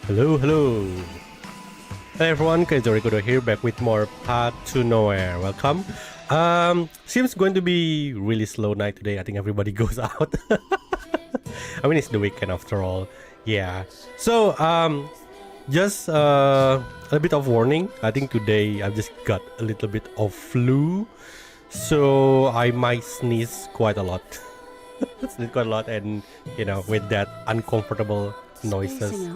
Hello. Hey everyone, Kaizo here, back with more Path to Nowhere. Welcome. Seems going to be really slow night today. I think everybody goes out. I mean, it's the weekend after all. Yeah. So, just a bit of warning. I think today I've just got a little bit of flu, so I might sneeze quite a lot. Sneeze quite a lot, and with that uncomfortable noises.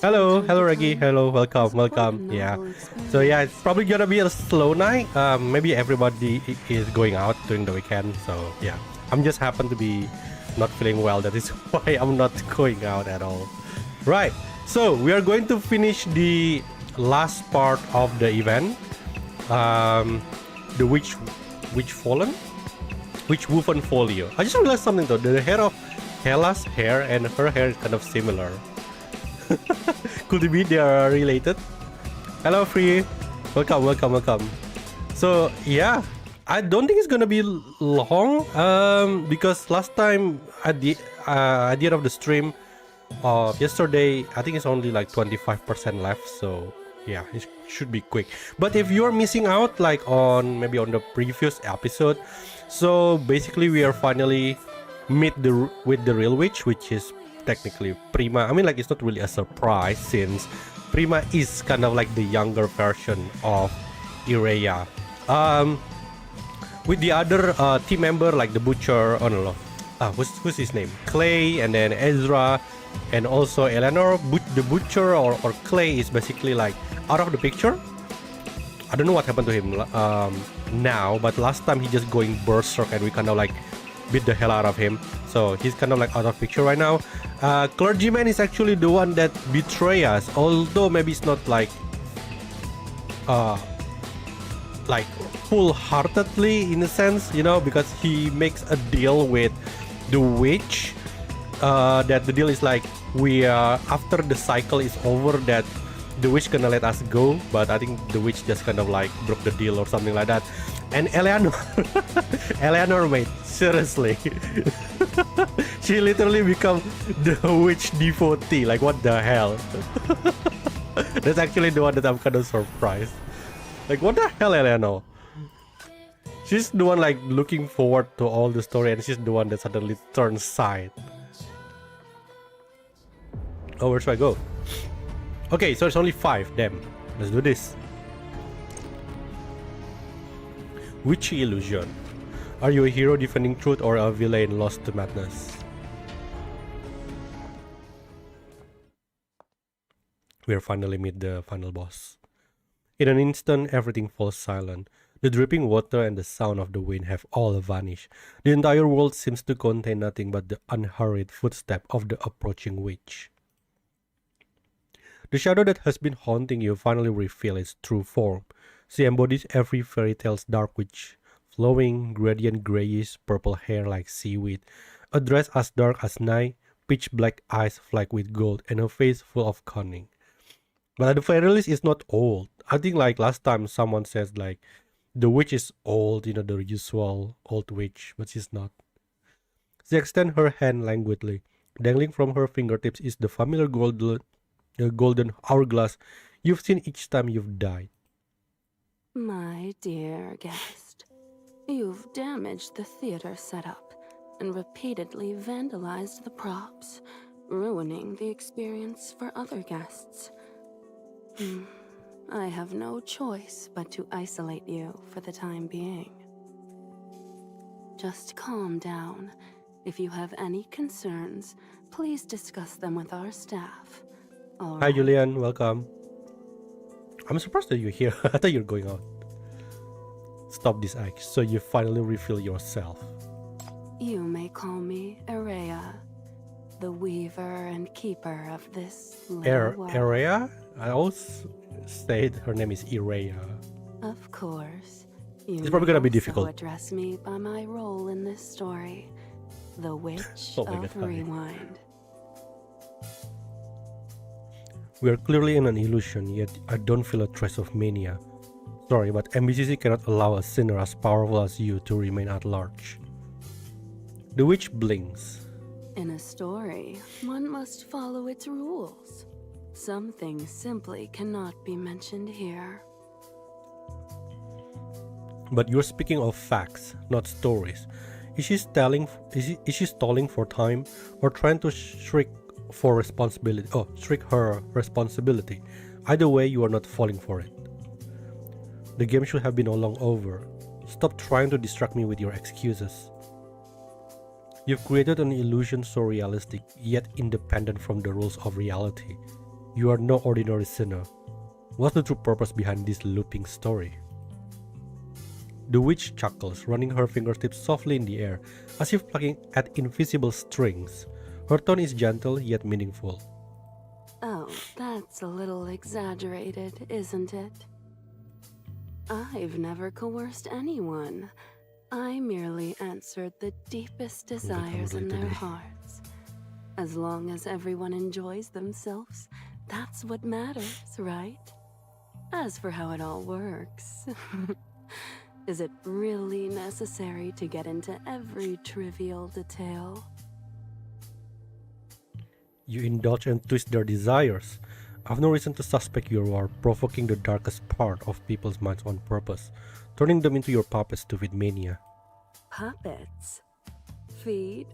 Hello, Reggie. Hello, welcome. Yeah. So yeah, it's probably gonna be a slow night. Maybe everybody is going out during the weekend. So yeah, I'm just happen to be not feeling well. That is why I'm not going out at all. Right. So we are going to finish the last part of the event. The Witchwoven Folio. I just realized something though. The hair of Hella's hair and her hair is kind of similar. Could it be they are related? Hello, Free. Welcome. So yeah, I don't think it's gonna be long. Because last time at the end of the stream of yesterday, I think it's only like 25% left. So yeah, it should be quick. But if you're missing out, like maybe on the previous episode, so basically we are finally meet with the real witch, which is technically Prima. I mean, like, it's not really a surprise since Prima is kind of like the younger version of Ireya. With the other team member, like the butcher, who's his name? Clay, and then Ezra, and also Eleanor. The butcher or Clay is basically like out of the picture. I don't know what happened to him now, but last time he just going berserk and we kind of like beat the hell out of him. So he's kind of like out of picture right now. Clergyman is actually the one that betray us, although maybe it's not like full-heartedly in a sense, because he makes a deal with the witch. That the deal is like after the cycle is over, that the witch gonna let us go, but I think the witch just kind of like broke the deal or something like that. And Eleanor, mate, seriously, she literally become the witch devotee. Like, what the hell? That's actually the one that I'm kind of surprised. Like, what the hell, Eleanor? She's the one like looking forward to all the story, and she's the one that suddenly turns side. Oh, where should I go? Okay, so it's only 5. Damn, let's do this. Witchy illusion. Are you a hero defending truth or a villain lost to madness? We are finally meet the final boss. In an instant, everything falls silent. The dripping water and the sound of the wind have all vanished. The entire world seems to contain nothing but the unhurried footstep of the approaching witch. The shadow that has been haunting you finally reveals its true form. She embodies every fairy tale's dark witch, flowing, gradient grayish, purple hair like seaweed, a dress as dark as night, pitch black eyes flecked with gold, and a face full of cunning. But at the very least, it's not old. I think like last time someone says like the witch is old, the usual old witch, but she's not. She extends her hand languidly. Dangling from her fingertips is the familiar golden hourglass you've seen each time you've died. My dear guest, you've damaged the theater setup and repeatedly vandalized the props, ruining the experience for other guests. I have no choice but to isolate you for the time being. Just calm down. If you have any concerns, please discuss them with our staff. All Hi, right. Julian. Welcome. I'm surprised that you're here. I thought you were going out. Stop this act, so you finally reveal yourself. You may call me Ireya, the weaver and keeper of this little world. Ireya? I always said her name is Ireya. Of course. You It's probably gonna be may also difficult. address me by my role in this story, the Witch Oh my of God, Rewind. We are clearly in an illusion, yet I don't feel a trace of mania. Sorry, but MBCC cannot allow a sinner as powerful as you to remain at large. The witch blinks. In a story, one must follow its rules. Some things simply cannot be mentioned here. But you're speaking of facts, not stories. Is she stalling for time, or trying to shirk her responsibility? Either way, you are not falling for it. The game should have been long over. Stop trying to distract me with your excuses. You've created an illusion so realistic, yet independent from the rules of reality. You are no ordinary sinner. What's the true purpose behind this looping story? The witch chuckles, running her fingertips softly in the air, as if plucking at invisible strings. Her tone is gentle yet meaningful. Oh, that's a little exaggerated, isn't it? I've never coerced anyone. I merely answered the deepest desires in their hearts. As long as everyone enjoys themselves, that's what matters, right? As for how it all works, is it really necessary to get into every trivial detail? You indulge and twist their desires. I've no reason to suspect you are provoking the darkest part of people's minds on purpose, turning them into your puppets to feed mania. Puppets? Feed?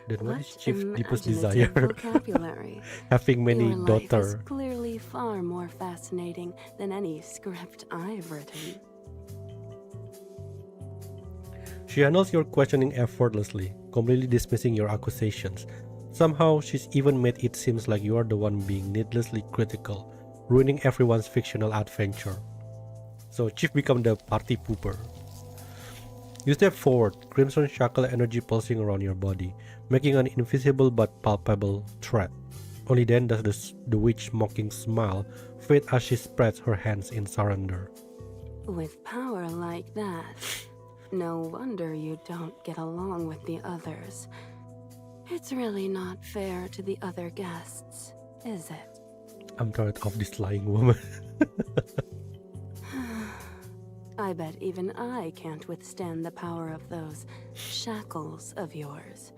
Then what is Chief's deepest imaginative desire? vocabulary. Having many Your life is daughters. clearly far more fascinating than any script I've written. She handles your questioning effortlessly, completely dismissing your accusations. Somehow, she's even made it seem like you are the one being needlessly critical, ruining everyone's fictional adventure. So Chief becomes the party pooper. You step forward, crimson shackle energy pulsing around your body, making an invisible but palpable threat. Only then does the witch mocking smile fade as she spreads her hands in surrender. With power like that, no wonder you don't get along with the others. It's really not fair to the other guests, is it? I'm tired of this lying woman. I bet even I can't withstand the power of those shackles of yours.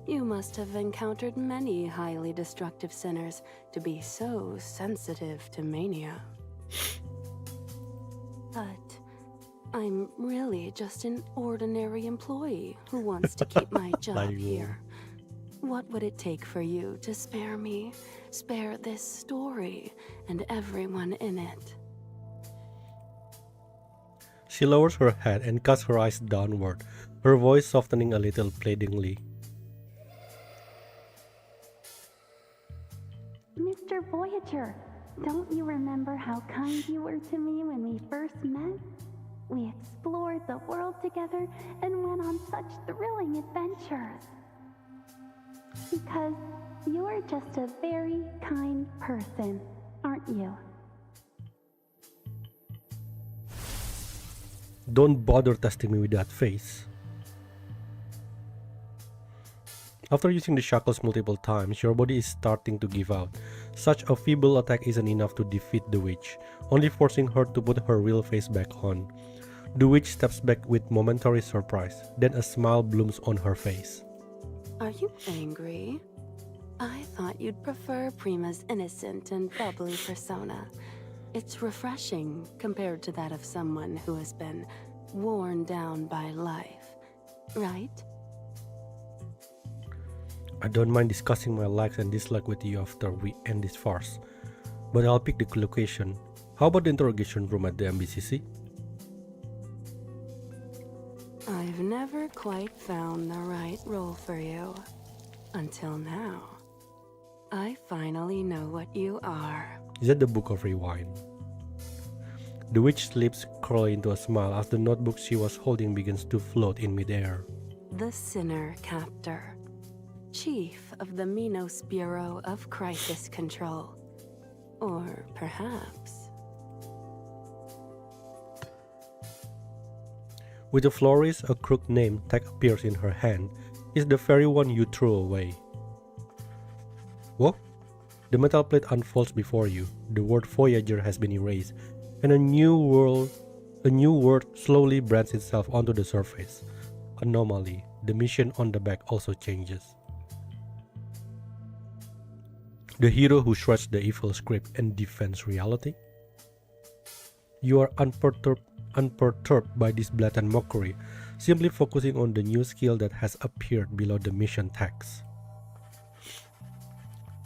You must have encountered many highly destructive sinners to be so sensitive to mania. But I'm really just an ordinary employee who wants to keep my job here. What would it take for you to spare me, spare this story, and everyone in it? She lowers her head and casts her eyes downward, her voice softening a little pleadingly. Mr. Voyager, don't you remember how kind you were to me when we first met? We explored the world together and went on such thrilling adventures. Because you're just a very kind person, aren't you? Don't bother testing me with that face. After using the shackles multiple times, your body is starting to give out. Such a feeble attack isn't enough to defeat the witch, only forcing her to put her real face back on. The witch steps back with momentary surprise, then a smile blooms on her face. Are you angry? I thought you'd prefer Prima's innocent and bubbly persona. It's refreshing compared to that of someone who has been worn down by life, right? I don't mind discussing my likes and dislikes with you after we end this farce, but I'll pick the location. How about the interrogation room at the MBCC? I've never quite found the right role for you. Until now. I finally know what you are. Is that the Book of Rewind? The witch's lips curl into a smile as the notebook she was holding begins to float in midair. The Sinner Captor, Chief of the Minos Bureau of Crisis Control. Or perhaps... With a flourish, a crooked name tag appears in her hand. Is the very one you threw away. Whoa! The metal plate unfolds before you. The word Voyager has been erased, and a new word slowly brands itself onto the surface. Anomaly. The mission on the back also changes. The hero who shreds the evil script and defends reality? You are unperturbed by this blatant mockery, simply focusing on the new skill that has appeared below the mission text.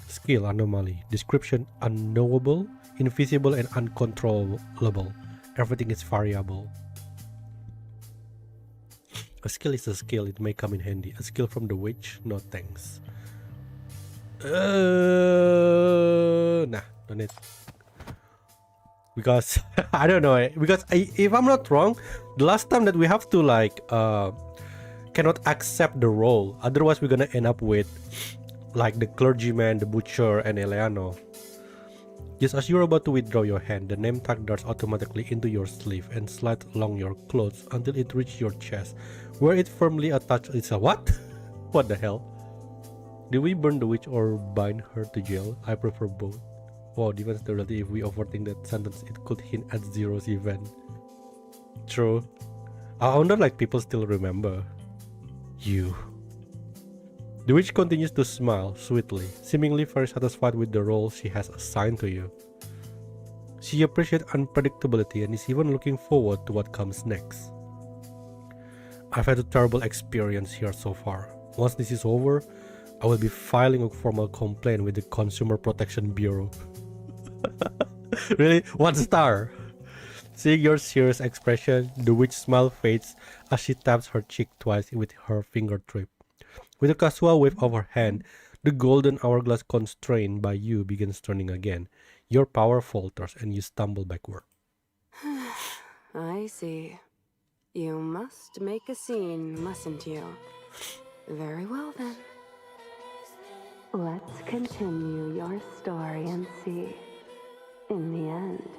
Skill anomaly. Description unknowable, invisible, and uncontrollable. Everything is variable. A skill is a skill, it may come in handy. A skill from the witch? No thanks. Nah, don't need. Because, I don't know, because if I'm not wrong, the last time that we have to like, cannot accept the role. Otherwise we're gonna end up with like the clergyman, the butcher, and Eleano. Just as you're about to withdraw your hand, the name tag darts automatically into your sleeve and slides along your clothes until it reaches your chest, where it firmly attaches itself. What? What the hell? Did we burn the witch or bind her to jail? I prefer both. Wow, depends the reality. If we overthink that sentence, it could hint at Zero's event. True. I wonder like people still remember you. The witch continues to smile sweetly, seemingly very satisfied with the role she has assigned to you. She appreciates unpredictability and is even looking forward to what comes next. I've had a terrible experience here so far. Once this is over, I will be filing a formal complaint with the Consumer Protection Bureau. Really? 1 star! Seeing your serious expression, the witch smile fades as she taps her cheek twice with her fingertip. With a casual wave of her hand, the golden hourglass constrained by you begins turning again. Your power falters and you stumble backward. I see. You must make a scene, mustn't you? Very well then. Let's continue your story and see, in the end,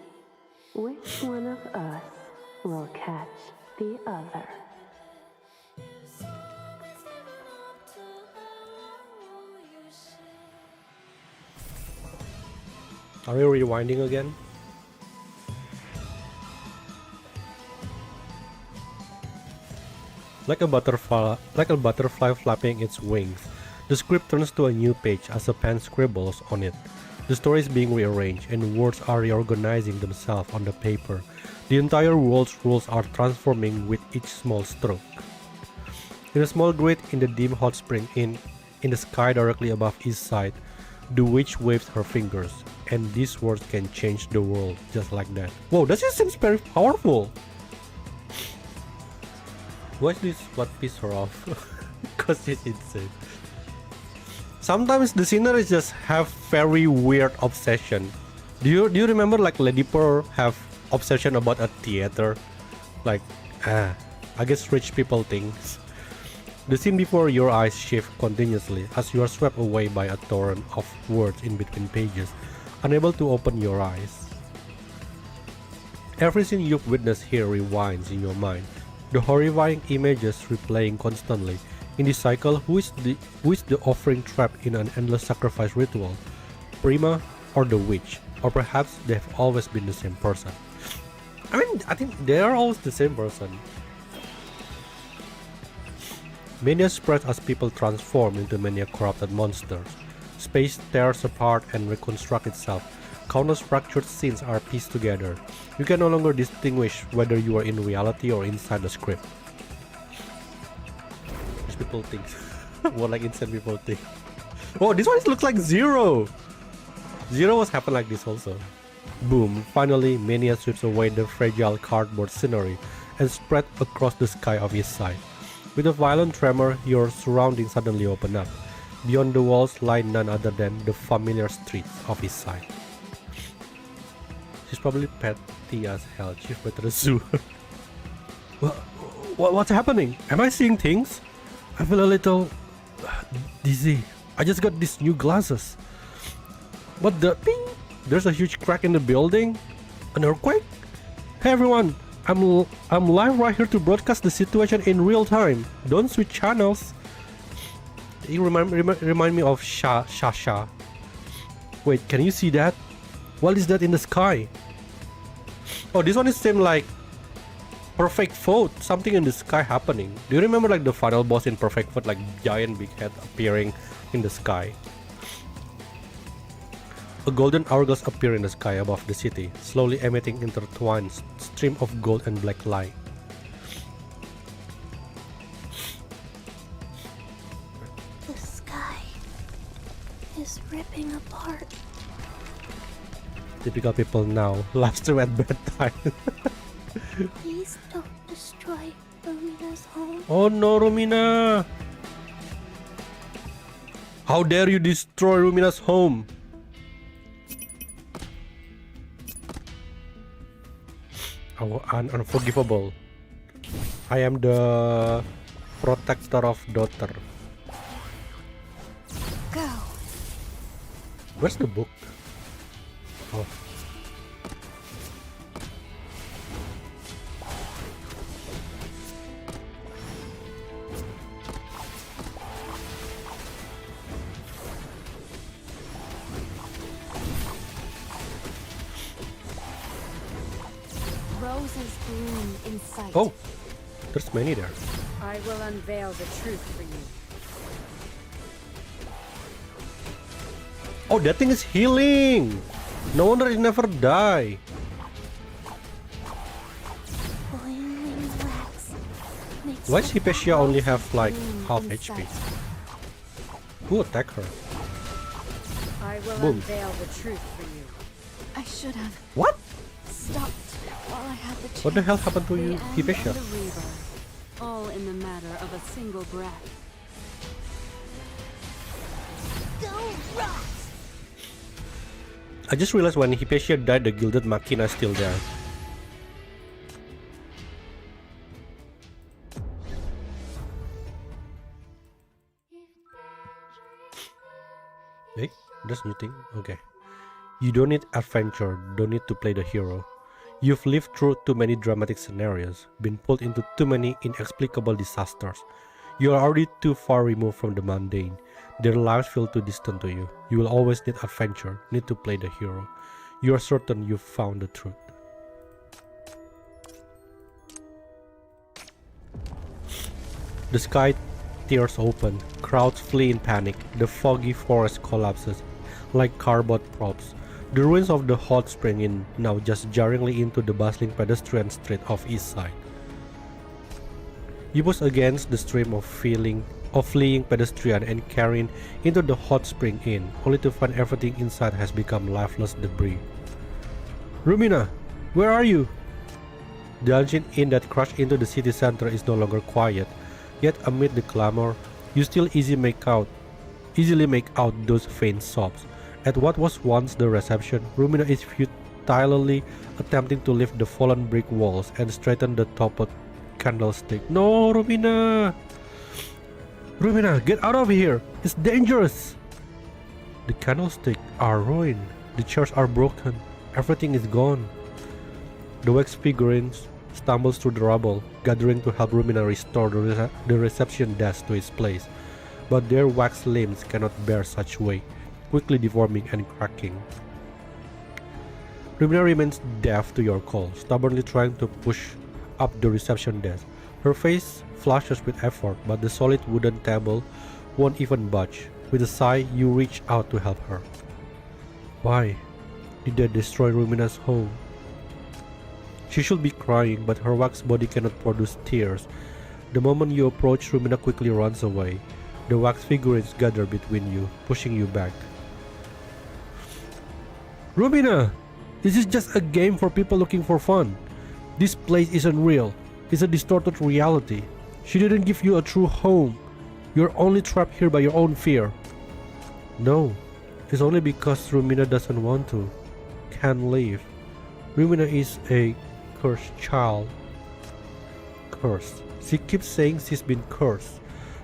which one of us will catch the other. Are we rewinding again? Like a butterfly flapping its wings, the script turns to a new page as a pen scribbles on it. The story is being rearranged and words are reorganizing themselves on the paper. The entire world's rules are transforming with each small stroke. In a small grid in the dim hot spring in the sky directly above his side, the witch waves her fingers, and these words can change the world just like that. Whoa, that just seems very powerful. Why is this what pissed her off? Because she's insane. Sometimes the sceneries just have very weird obsession. Do you remember like Lady Pearl have obsession about a theater? Like, I guess rich people things. The scene before your eyes shift continuously as you are swept away by a torrent of words in between pages, unable to open your eyes. Everything you've witnessed here rewinds in your mind, the horrifying images replaying constantly. In this cycle, who is the offering trapped in an endless sacrifice ritual? Prima or the witch? Or perhaps they've always been the same person. I mean, I think they are always the same person. Mania spreads as people transform into many corrupted monsters. Space tears apart and reconstructs itself. Countless fractured scenes are pieced together. You can no longer distinguish whether you are in reality or inside the script. These people think. What like insane people think. Oh, this one looks like Zero! Zero was happened like this also. Boom, finally Mania sweeps away the fragile cardboard scenery and spread across the sky of his side. With a violent tremor, your surroundings suddenly open up. Beyond the walls lie none other than the familiar streets of his side. She's probably petty as hell. She's better sue. What's happening? Am I seeing things? I feel a little dizzy. I just got these new glasses. What the? Ping! There's a huge crack in the building. An earthquake? Hey everyone! I'm live right here to broadcast the situation in real time. Don't switch channels. You remind me of Shasha. Wait, can you see that? What is that in the sky? Oh, this one is same like Perfect Foot. Something in the sky happening. Do you remember like the final boss in Perfect Foot, like giant big head appearing in the sky? A golden hourglass appeared in the sky above the city, slowly emitting intertwined stream of gold and black light. The sky is ripping apart. Typical people now, live stream at bedtime. Please don't destroy Rumina's home. Oh no, Rumina! How dare you destroy Rumina's home? Oh, unforgivable. I am the protector of daughter. Go. Where's the book? Oh. Roses bloom in sight. Oh, there's many there. I will unveil the truth for you. Oh, that thing is healing. No wonder it never die. Boiling wax makes Why the does Hypatia only have like bloom half in HP? sight. Who attacked her? I will Boom. unveil the truth for you. I should have What? stopped while I had the chance. What the hell happened to you, The end Hypatia? and the rebirth, all in the matter of a single breath. Go rot! I just realized when Hypatia died, the Gilded Machina is still there. Hey, there's new thing. Okay. You don't need adventure, don't need to play the hero. You've lived through too many dramatic scenarios, been pulled into too many inexplicable disasters. You are already too far removed from the mundane. Their lives feel too distant to you. You will always need adventure, need to play the hero. You are certain you've found the truth. The sky tears open, crowds flee in panic, the foggy forest collapses like cardboard props. The ruins of the hot spring inn now just jarringly into the bustling pedestrian street of East Side. You push against the stream of fleeing pedestrian and carrying into the hot spring inn, only to find everything inside has become lifeless debris. Rumina, where are you? The ancient inn that crashed into the city center is no longer quiet, yet amid the clamor, you still easily make out those faint sobs. At what was once the reception, Rumina is futilely attempting to lift the fallen brick walls and straighten the toppled candlestick. No, Rumina! Rumina, get out of here! It's dangerous! The candlesticks are ruined. The chairs are broken. Everything is gone. The wax figurines stumbles through the rubble, gathering to help Rumina restore the reception desk to its place. But their wax limbs cannot bear such weight, quickly deforming and cracking. Rumina remains deaf to your call, stubbornly trying to push up the reception desk. Her face flushes with effort, but the solid wooden table won't even budge. With a sigh, you reach out to help her. Why did they destroy Rumina's home? She should be crying, but her wax body cannot produce tears. The moment you approach, Rumina quickly runs away. The wax figurines gather between you, pushing you back. Rumina! This is just a game for people looking for fun. This place isn't real. It's a distorted reality. She didn't give you a true home. You're only trapped here by your own fear. No, it's only because Rumina doesn't want to. Can't leave. Rumina is a cursed child. Cursed. She keeps saying she's been cursed.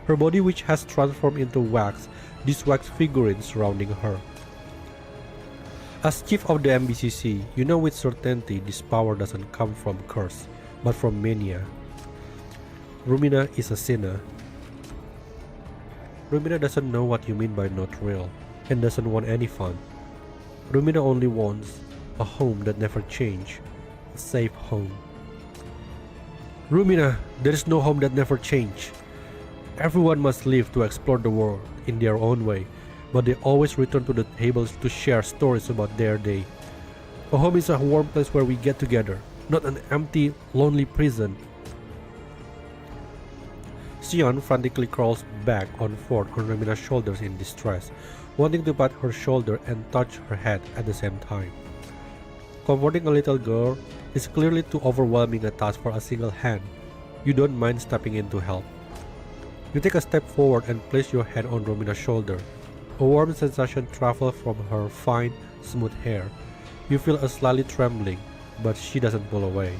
Her body, which has transformed into wax, these wax figurines surrounding her. As chief of the MBCC, you know with certainty this power doesn't come from curse, but from mania. Rumina is a sinner. Rumina doesn't know what you mean by not real, and doesn't want any fun. Rumina only wants a home that never changes, a safe home. Rumina, there is no home that never changes. Everyone must live to explore the world in their own way. but they always return to the tables to share stories about their day. A home is a warm place where we get together, not an empty, lonely prison. Sion frantically crawls back and forth on Romina's shoulders in distress, wanting to pat her shoulder and touch her head at the same time. Comforting a little girl is clearly too overwhelming a task for a single hand. You don't mind stepping in to help. You take a step forward and place your hand on Romina's shoulder. A warm sensation travels from her fine, smooth hair. You feel a slightly trembling, but she doesn't pull away.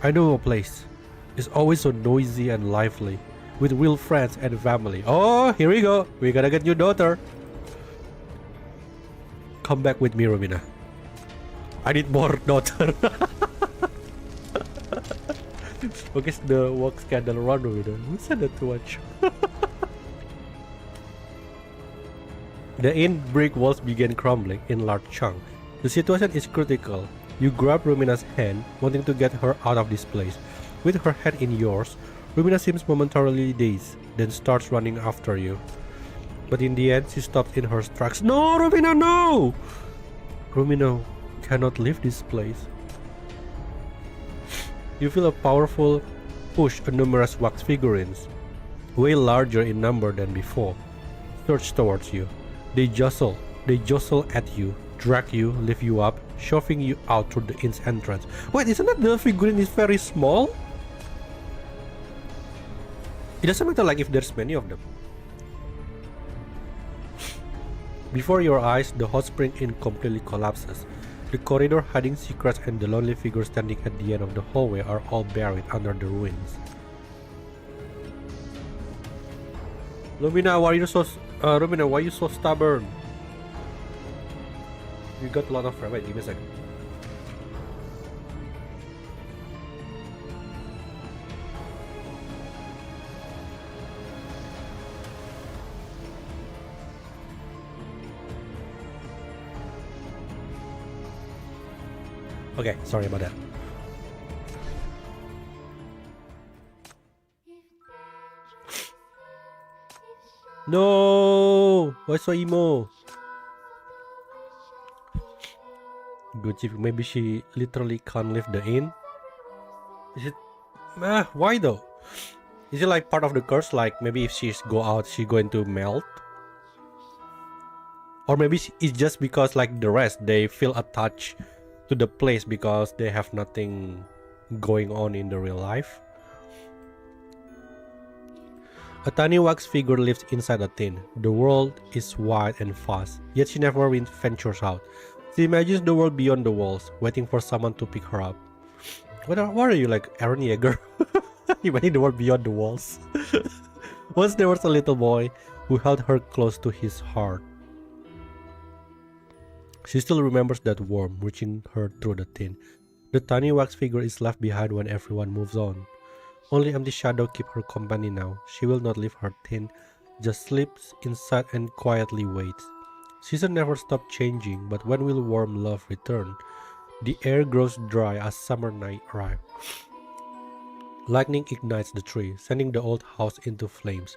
I know a place. It's always so noisy and lively, with real friends and family. Oh, here we go. We gotta get your daughter. Come back with me, Romina. I need more daughter. Okay, the work scandal run, Romina. Who said that to watch? The inn brick walls began crumbling in large chunks. The situation is critical. You grab Romina's hand, wanting to get her out of this place. With her hand in yours, Romina seems momentarily dazed, then starts running after you. But in the end, she stops in her tracks. No, Romina, no! Romina cannot leave this place. You feel a powerful push on numerous wax figurines, way larger in number than before, surge towards you. They jostle at you, drag you, lift you up, shoving you out through the inn's entrance. Wait, isn't that the figurine is very small? It doesn't matter like if there's many of them. Before your eyes, the hot spring inn completely collapses. The corridor hiding secrets and the lonely figure standing at the end of the hallway are all buried under the ruins. Romina, why are you so stubborn? You got a lot of friends. Wait, give me a second. Okay, sorry about that. No! Why so emo? Good chief, maybe she literally can't leave the inn? Is it... why though? Is it like part of the curse? Like maybe if she go out, she's going to melt? Or maybe it's just because like the rest, they feel attached to the place because they have nothing going on in the real life. A tiny wax figure lives inside a tin. The world is wide and vast, yet she never ventures out. She imagines the world beyond the walls, waiting for someone to pick her up. What are you, like Aaron Yeager? Imagine the world beyond the walls. Once there was a little boy who held her close to his heart. She still remembers that warmth reaching her through the tin. The tiny wax figure is left behind when everyone moves on. Only empty shadow keep her company now. She will not leave her tin, just sleeps inside and quietly waits. Season never stop changing, but when will warm love return? The air grows dry as summer night arrives. Lightning ignites the tree, sending the old house into flames.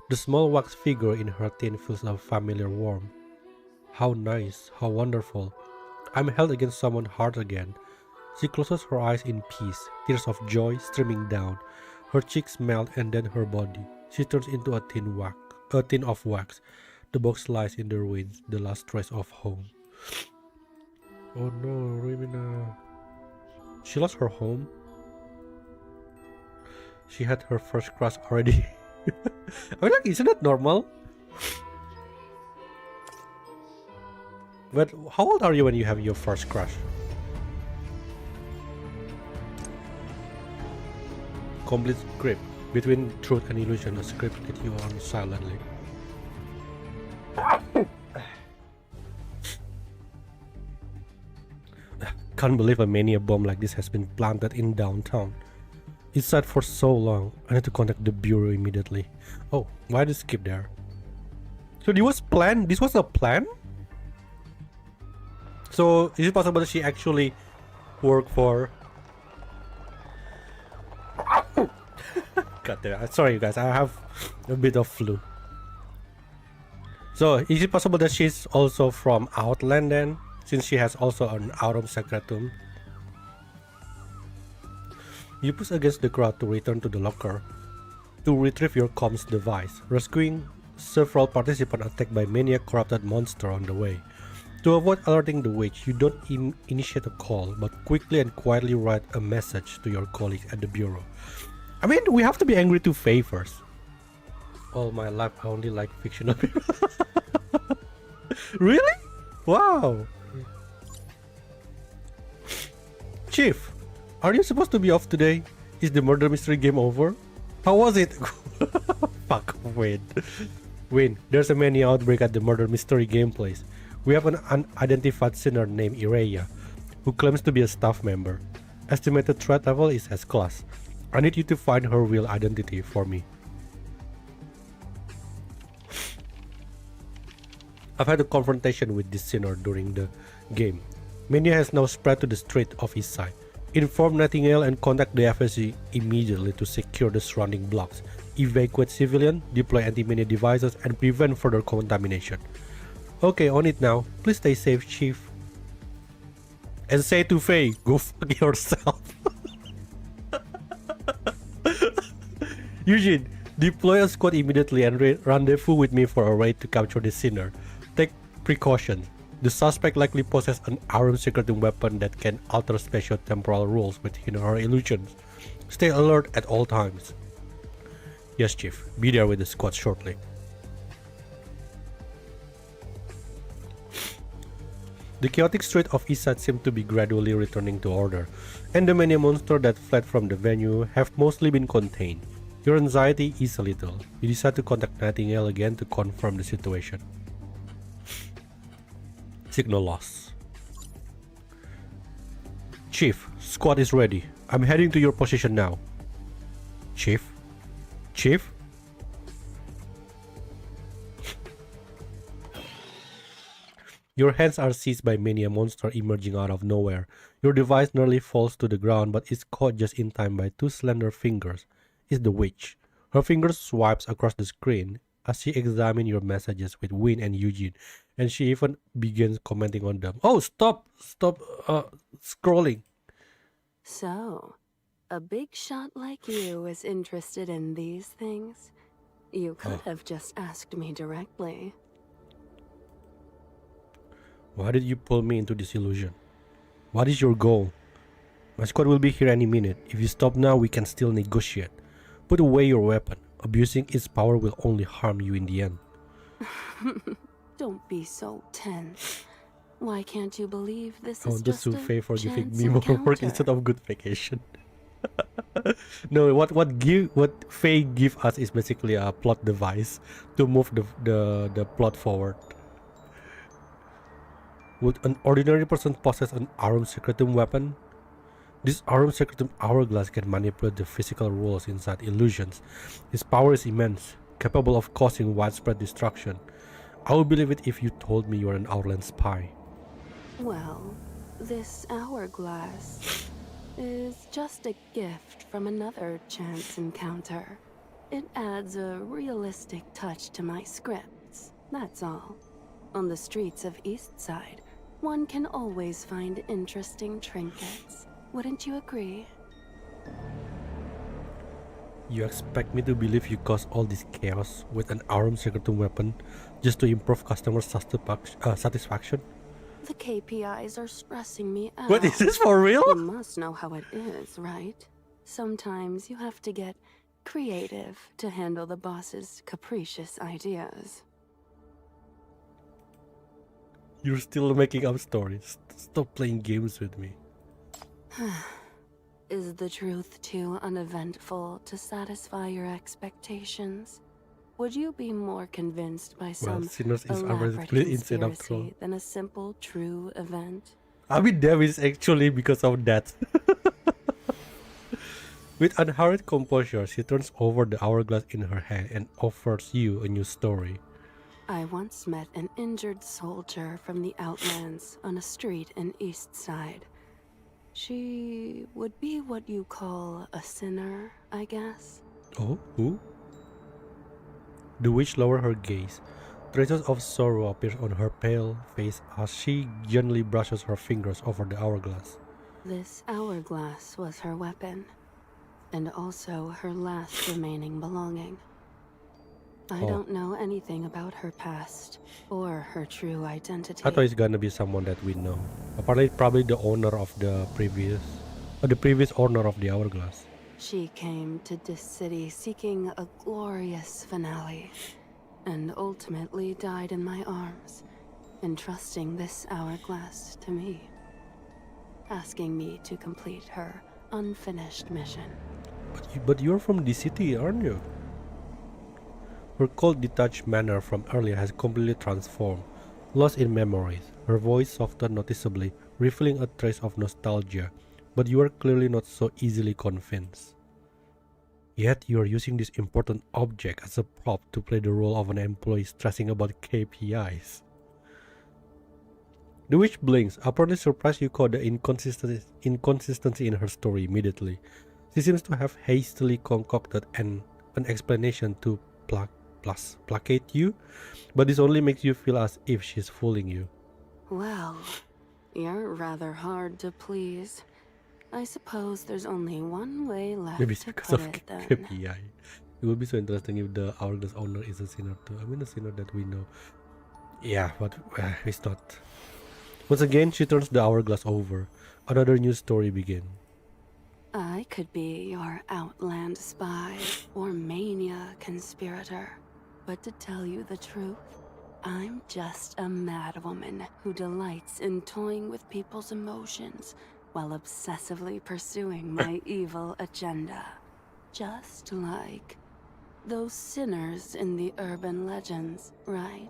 The small wax figure in her tin feels a familiar warmth. How nice, how wonderful. I'm held against someone's heart again. She closes her eyes in peace, tears of joy streaming down. Her cheeks melt and then her body. She turns into a tin of wax. The box lies in the ruins, the last trace of home. Oh no, Romina. She lost her home. She had her first crush already. I mean, like, isn't that normal? But how old are you when you have your first crush? Complete script. Between truth and illusion, a script that you on silently. Can't believe a mania bomb like this has been planted in downtown. It's sat for so long. I need to contact the bureau immediately. Oh, why did it skip there? So this was planned? This was a plan? So is it possible that she actually worked for... God damn it. Sorry you guys, I have a bit of flu. So, is it possible that she's also from Outland then? Since she has also an Aurum Secretum. You push against the crowd to return to the locker to retrieve your comms device, rescuing several participants attacked by many corrupted monsters on the way. To avoid alerting the witch, you don't initiate a call, but quickly and quietly write a message to your colleagues at the bureau. I mean, we have to be angry to Faye first. All my life, I only like fictional people. Really? Wow. Chief, are you supposed to be off today? Is the murder mystery game over? How was it? Fuck, Win. Win, there's a many outbreak at the murder mystery gameplays. We have an unidentified sinner named Ireya, who claims to be a staff member. Estimated threat level is S-class. I need you to find her real identity for me. I've had a confrontation with this sinner during the game. Mania has now spread to the street of East Side. Inform Nightingale and contact the FSC immediately to secure the surrounding blocks, evacuate civilians, deploy anti-mania devices, and prevent further contamination. Okay, on it now. Please stay safe, Chief. And say to Faye, go fuck yourself. Eugene, deploy a squad immediately and rendezvous with me for a raid to capture the sinner. Take precautions. The suspect likely possesses an Aurum Secretum weapon that can alter spatial temporal rules within her illusions. Stay alert at all times. Yes, Chief. Be there with the squad shortly. The chaotic street of Eastside seem to be gradually returning to order, and the many monsters that fled from the venue have mostly been contained. Your anxiety is a little. You decide to contact Nightingale again to confirm the situation. Signal loss. Chief, squad is ready. I'm heading to your position now. Chief? Chief? Your hands are seized by many a monster emerging out of nowhere. Your device nearly falls to the ground but is caught just in time by two slender fingers. It's the witch. Her fingers swipes across the screen as she examines your messages with Win and Eugene, and she even begins commenting on them. Oh, stop scrolling. So, a big shot like you is interested in these things? You could have just asked me directly. Why did you pull me into this illusion? What is your goal? My squad will be here any minute. If you stop now, we can still negotiate. Put away your weapon. Abusing its power will only harm you in the end. Don't be so tense. Why can't you believe this I is want to just sue a Faye for giving chance me more work encounter? instead of good vacation. No, what Faye give us is basically a plot device to move the plot forward. Would an ordinary person possess an Aurum Secretum weapon? This Aurum Secretum hourglass can manipulate the physical rules inside illusions. Its power is immense, capable of causing widespread destruction. I would believe it if you told me you are an Outland spy. Well, this hourglass is just a gift from another chance encounter. It adds a realistic touch to my scripts, that's all. On the streets of Eastside, one can always find interesting trinkets. Wouldn't you agree? You expect me to believe you caused all this chaos with an Aurum Secretum weapon just to improve customer satisfaction? The KPIs are stressing me out. What, is this for real? You must know how it is, right? Sometimes you have to get creative to handle the boss's capricious ideas. You're still making up stories. Stop playing games with me. Is the truth too uneventful to satisfy your expectations? Would you be more convinced by some Sinners is elaborate already inside after all. conspiracy than a simple true event? I mean, there is actually because of that. With unhurried composure, she turns over the hourglass in her hand and offers you a new story. I once met an injured soldier from the Outlands on a street in Eastside. She would be what you call a sinner, I guess. Oh, who? The witch lowered her gaze, Traces of sorrow appear on her pale face as she gently brushes her fingers over the hourglass. This hourglass was her weapon, and also her last remaining belonging. I don't know anything about her past or her true identity. I thought it's gonna be someone that we know. Apparently, probably the owner of the previous owner of the hourglass. She came to this city seeking a glorious finale, and ultimately died in my arms, entrusting this hourglass to me, asking me to complete her unfinished mission. But you're from the city, aren't you? Her cold, detached manner from earlier has completely transformed. Lost in memories, her voice softened noticeably, revealing a trace of nostalgia, but you are clearly not so easily convinced. Yet you are using this important object as a prop to play the role of an employee stressing about KPIs. The witch blinks, apparently surprised you caught the inconsistency in her story immediately. She seems to have hastily concocted an explanation to placate you, but this only makes you feel as if she's fooling you. Well, you're rather hard to please. I suppose there's only one way left Maybe it's to because put of it then. KPI. It would be so interesting if the hourglass owner is a sinner too. I mean, a sinner that we know. Yeah, but it's not. Once again, she turns the hourglass over. Another new story begins. I could be your outland spy or mania conspirator, but to tell you the truth, I'm just a madwoman who delights in toying with people's emotions while obsessively pursuing my evil agenda. Just like those sinners in the urban legends, right?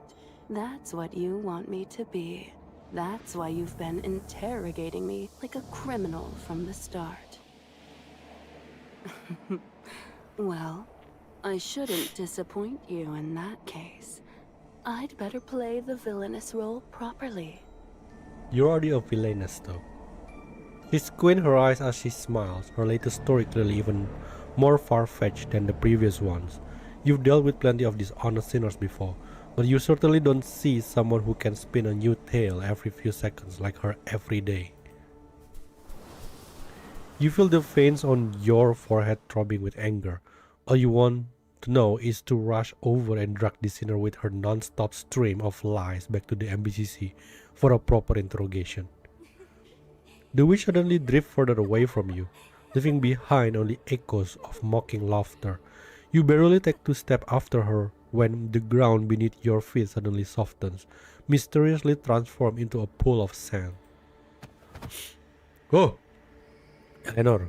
That's what you want me to be. That's why you've been interrogating me like a criminal from the start. Well, I shouldn't disappoint you in that case. I'd better play the villainous role properly. You're already a villainess though. She squints her eyes as she smiles, her latest story clearly even more far-fetched than the previous ones. You've dealt with plenty of dishonest sinners before, but you certainly don't see someone who can spin a new tale every few seconds like her every day. You feel the veins on your forehead throbbing with anger. All you want to know is to rush over and drag the sinner with her non-stop stream of lies back to the MBCC for a proper interrogation. The witch suddenly drifts further away from you, leaving behind only echoes of mocking laughter. You barely take 2 steps after her when the ground beneath your feet suddenly softens, mysteriously transformed into a pool of sand. Oh! Eleanor.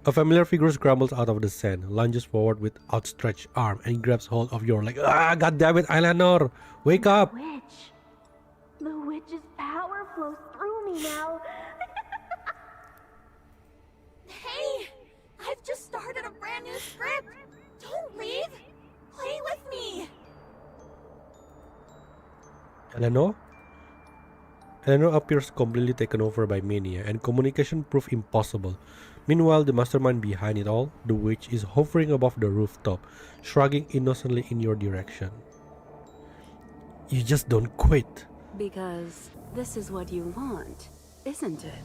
A familiar figure scrambles out of the sand, lunges forward with outstretched arm, and grabs hold of your leg. Ah, goddammit, Eleanor! Wake up! The witch's power flows through me now. Hey! I've just started a brand new script! Don't leave! Play with me! Eleanor? Eleanor appears completely taken over by mania, and communication proves impossible. Meanwhile, the mastermind behind it all, the witch, is hovering above the rooftop, shrugging innocently in your direction. You just don't quit. Because this is what you want, isn't it?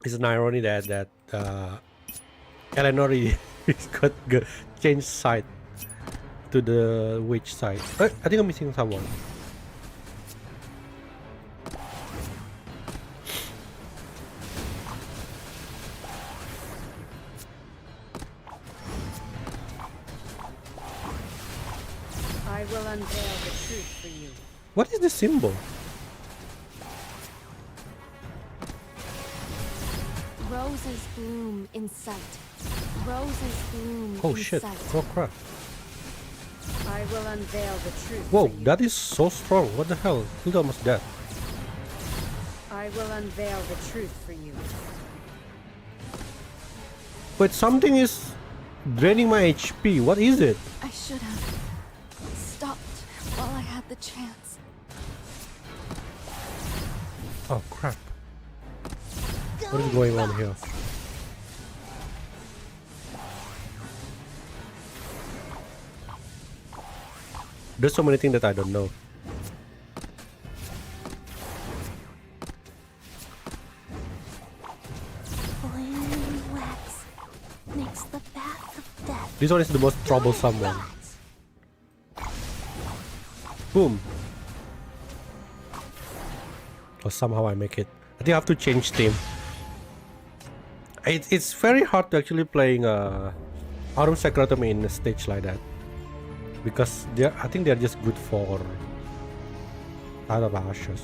It's an irony that Eleanor is got changed side to the witch side. I think I'm missing someone. I will unveil the truth for you. What is the symbol? Roses bloom in sight. Roses bloom Oh in shit! sight. Oh crap! I will unveil the truth Whoa, for you. that is so strong. What the hell? He's almost dead. I will unveil the truth for you. Wait, something is draining my HP. What is it? I should have stopped while I had the chance. Oh crap! What is going on here? There's so many things that I don't know. Boiling wax makes the bath of death. This one is the most troublesome one. Boom. Or somehow I make it. I think I have to change theme. It's very hard to actually playing Autumn Secretum in a stage like that, because I think they're just good for Tide of Ashes.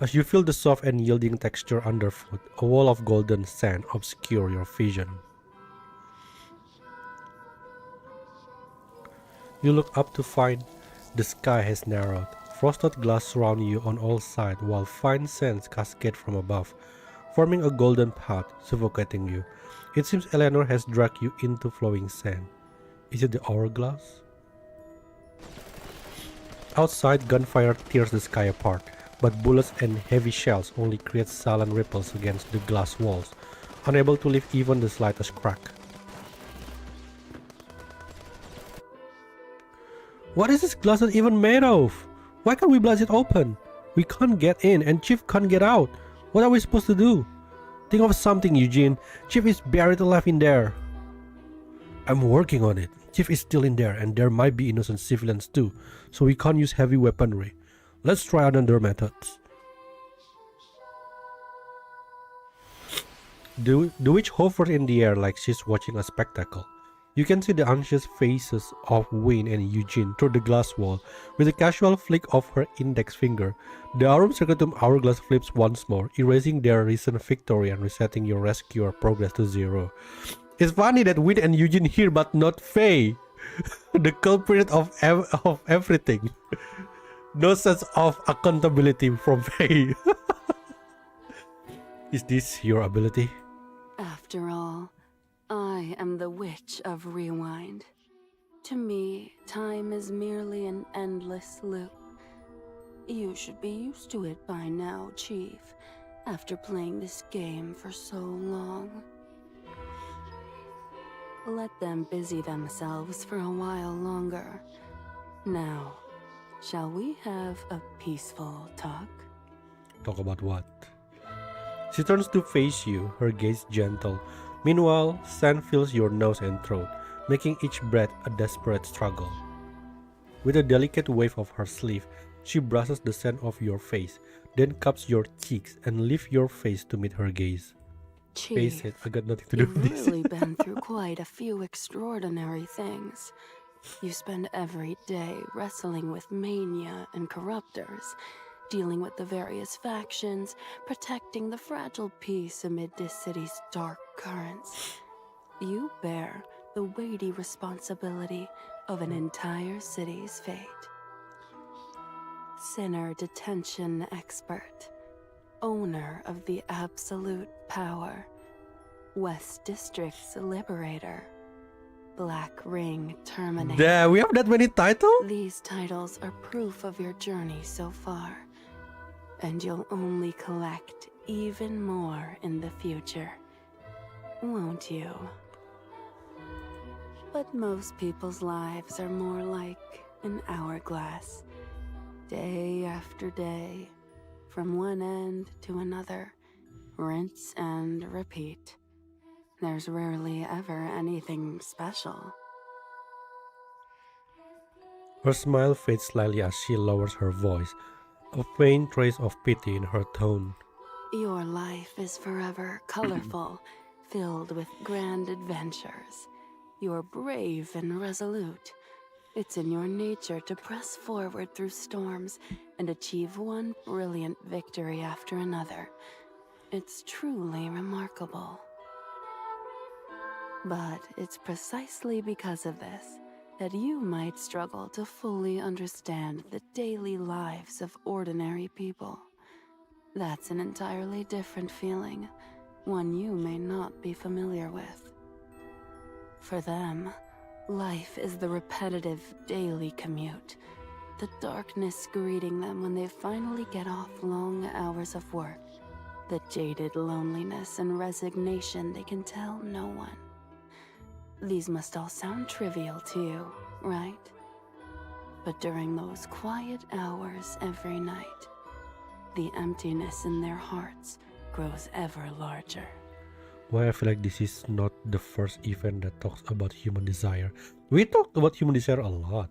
As you feel the soft and yielding texture underfoot, a wall of golden sand obscures your vision. You look up to find the sky has narrowed. Frosted glass surround you on all sides, while fine sands cascade from above, forming a golden path, suffocating you. It seems Eleanor has dragged you into flowing sand. Is it the hourglass? Outside, gunfire tears the sky apart, but bullets and heavy shells only create silent ripples against the glass walls, unable to leave even the slightest crack. What is this glass even made of? Why can't we blast it open? We can't get in and Chief can't get out. What are we supposed to do? Think of something, Eugene. Chief is buried alive in there. I'm working on it. Chief is still in there and there might be innocent civilians too, so we can't use heavy weaponry. Let's try another methods. The witch hovers in the air like she's watching a spectacle. You can see the anxious faces of Wayne and Eugene through the glass wall. With a casual flick of her index finger, the Aurum Secretum hourglass flips once more, erasing their recent victory and resetting your rescuer progress to 0. It's funny that Wayne and Eugene here but not Faye, the culprit of everything. No sense of accountability from Faye. Is this your ability? After all, I am the Witch of Rewind. To me, time is merely an endless loop. You should be used to it by now, Chief, after playing this game for so long. Let them busy themselves for a while longer. Now, shall we have a peaceful talk? Talk about what? She turns to face you, her gaze gentle. Meanwhile, sand fills your nose and throat, making each breath a desperate struggle. With a delicate wave of her sleeve, she brushes the sand off your face, then cups your cheeks and lifts your face to meet her gaze. Chief, Face it, I got nothing to do with you've this. really been through quite a few extraordinary things. You spend every day wrestling with mania and corruptors, dealing with the various factions, protecting the fragile peace amid this city's dark currents. You bear the weighty responsibility of an entire city's fate. Sinner detention expert, owner of the absolute power, West District's liberator, Black Ring terminator. Damn, we have that many titles? These titles are proof of your journey so far, and you'll only collect even more in the future, won't you? But most people's lives are more like an hourglass, day after day, from one end to another, rinse and repeat. There's rarely ever anything special. Her smile fades slightly as she lowers her voice, a faint trace of pity in her tone. Your life is forever colorful, filled with grand adventures. You're brave and resolute. It's in your nature to press forward through storms and achieve one brilliant victory after another. It's truly remarkable. But it's precisely because of this that you might struggle to fully understand the daily lives of ordinary people. That's an entirely different feeling, one you may not be familiar with. For them, life is the repetitive daily commute, the darkness greeting them when they finally get off long hours of work, the jaded loneliness and resignation they can tell no one. These must all sound trivial to you, right? But during those quiet hours every night, the emptiness in their hearts grows ever larger. Why I feel like this is not the first event that talks about human desire. We talked about human desire a lot.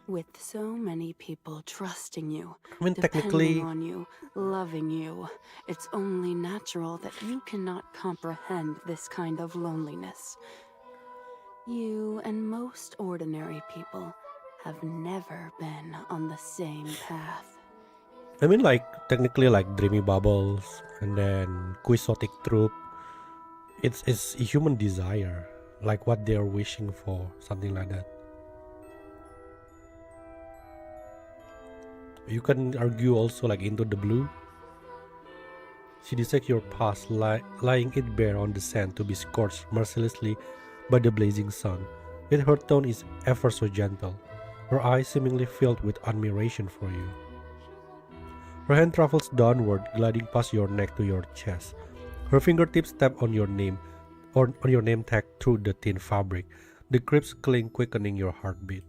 With so many people trusting you, I mean, technically, depending on you, loving you, it's only natural that you cannot comprehend this kind of loneliness. You and most ordinary people have never been on the same path. I mean, like, technically, like Dreamy Bubbles and then Quixotic Troop. It's a human desire, like what they're wishing for, something like that. You can argue also like Into the Blue. She dissects your past, lying it bare on the sand to be scorched mercilessly by the blazing sun. Yet her tone is ever so gentle, her eyes seemingly filled with admiration for you. Her hand travels downward, gliding past your neck to your chest. Her fingertips tap on your name, or on your name tag through the thin fabric, the crisp cling quickening your heartbeat.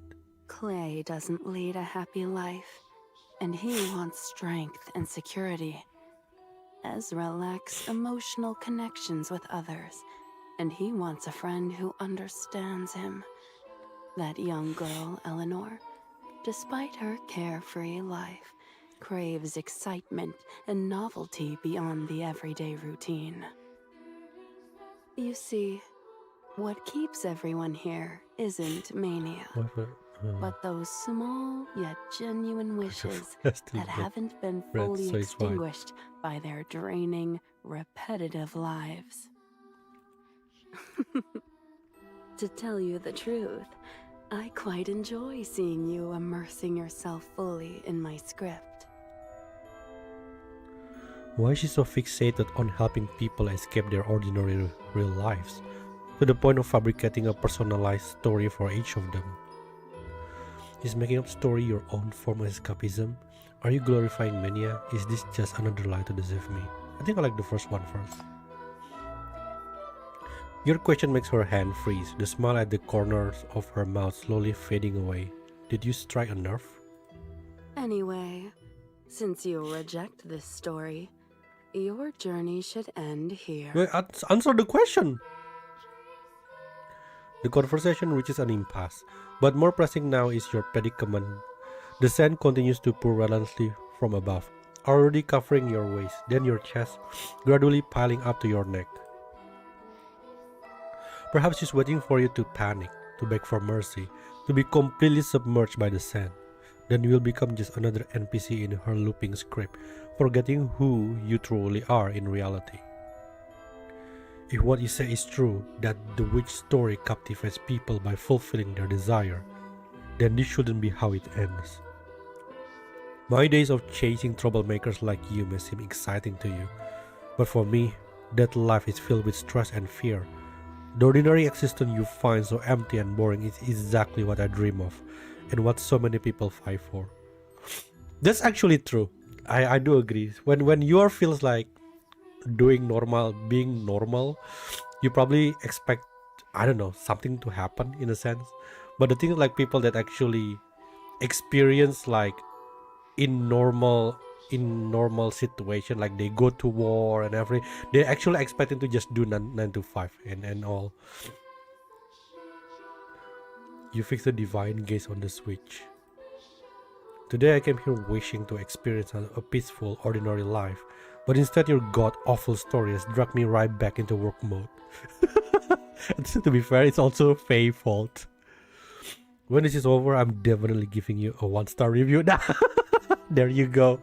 Clay doesn't lead a happy life, and he wants strength and security. Ezra lacks emotional connections with others, and he wants a friend who understands him. That young girl, Eleanor, despite her carefree life, craves excitement and novelty beyond the everyday routine. You see, what keeps everyone here isn't mania, but those small yet genuine wishes that haven't been fully extinguished by their draining, repetitive lives. To tell you the truth, I quite enjoy seeing you immersing yourself fully in my script. Why is she so fixated on helping people escape their ordinary real lives, to the point of fabricating a personalized story for each of them? Is making up story your own form of escapism? Are you glorifying mania? Is this just another lie to deceive me? I think I like the first one first. Your question makes her hand freeze, the smile at the corners of her mouth slowly fading away. Did you strike a nerve? Anyway, since you reject this story, your journey should end here. Wait, answer the question! The conversation reaches an impasse, but more pressing now is your predicament. The sand continues to pour relentlessly from above, already covering your waist, then your chest, gradually piling up to your neck. Perhaps she's waiting for you to panic, to beg for mercy, to be completely submerged by the sand. Then you will become just another NPC in her looping script, forgetting who you truly are in reality. If what you say is true, that the witch story captivates people by fulfilling their desire, then this shouldn't be how it ends. My days of chasing troublemakers like you may seem exciting to you, but for me, that life is filled with stress and fear. The ordinary existence you find so empty and boring is exactly what I dream of, and what so many people fight for. That's actually true. I do agree. When you feels like being normal, you probably expect, I don't know, something to happen in a sense. But the thing is, like, people that actually experience like in normal situation, like they go to war and everything, they're actually expecting to just do 9 to 5 and all. You fix the divine gaze on the switch. Today I came here wishing to experience a peaceful, ordinary life, but instead your god-awful story has dragged me right back into work mode. To be fair, it's also Faye's fault. When this is over, I'm definitely giving you a 1-star review. There you go.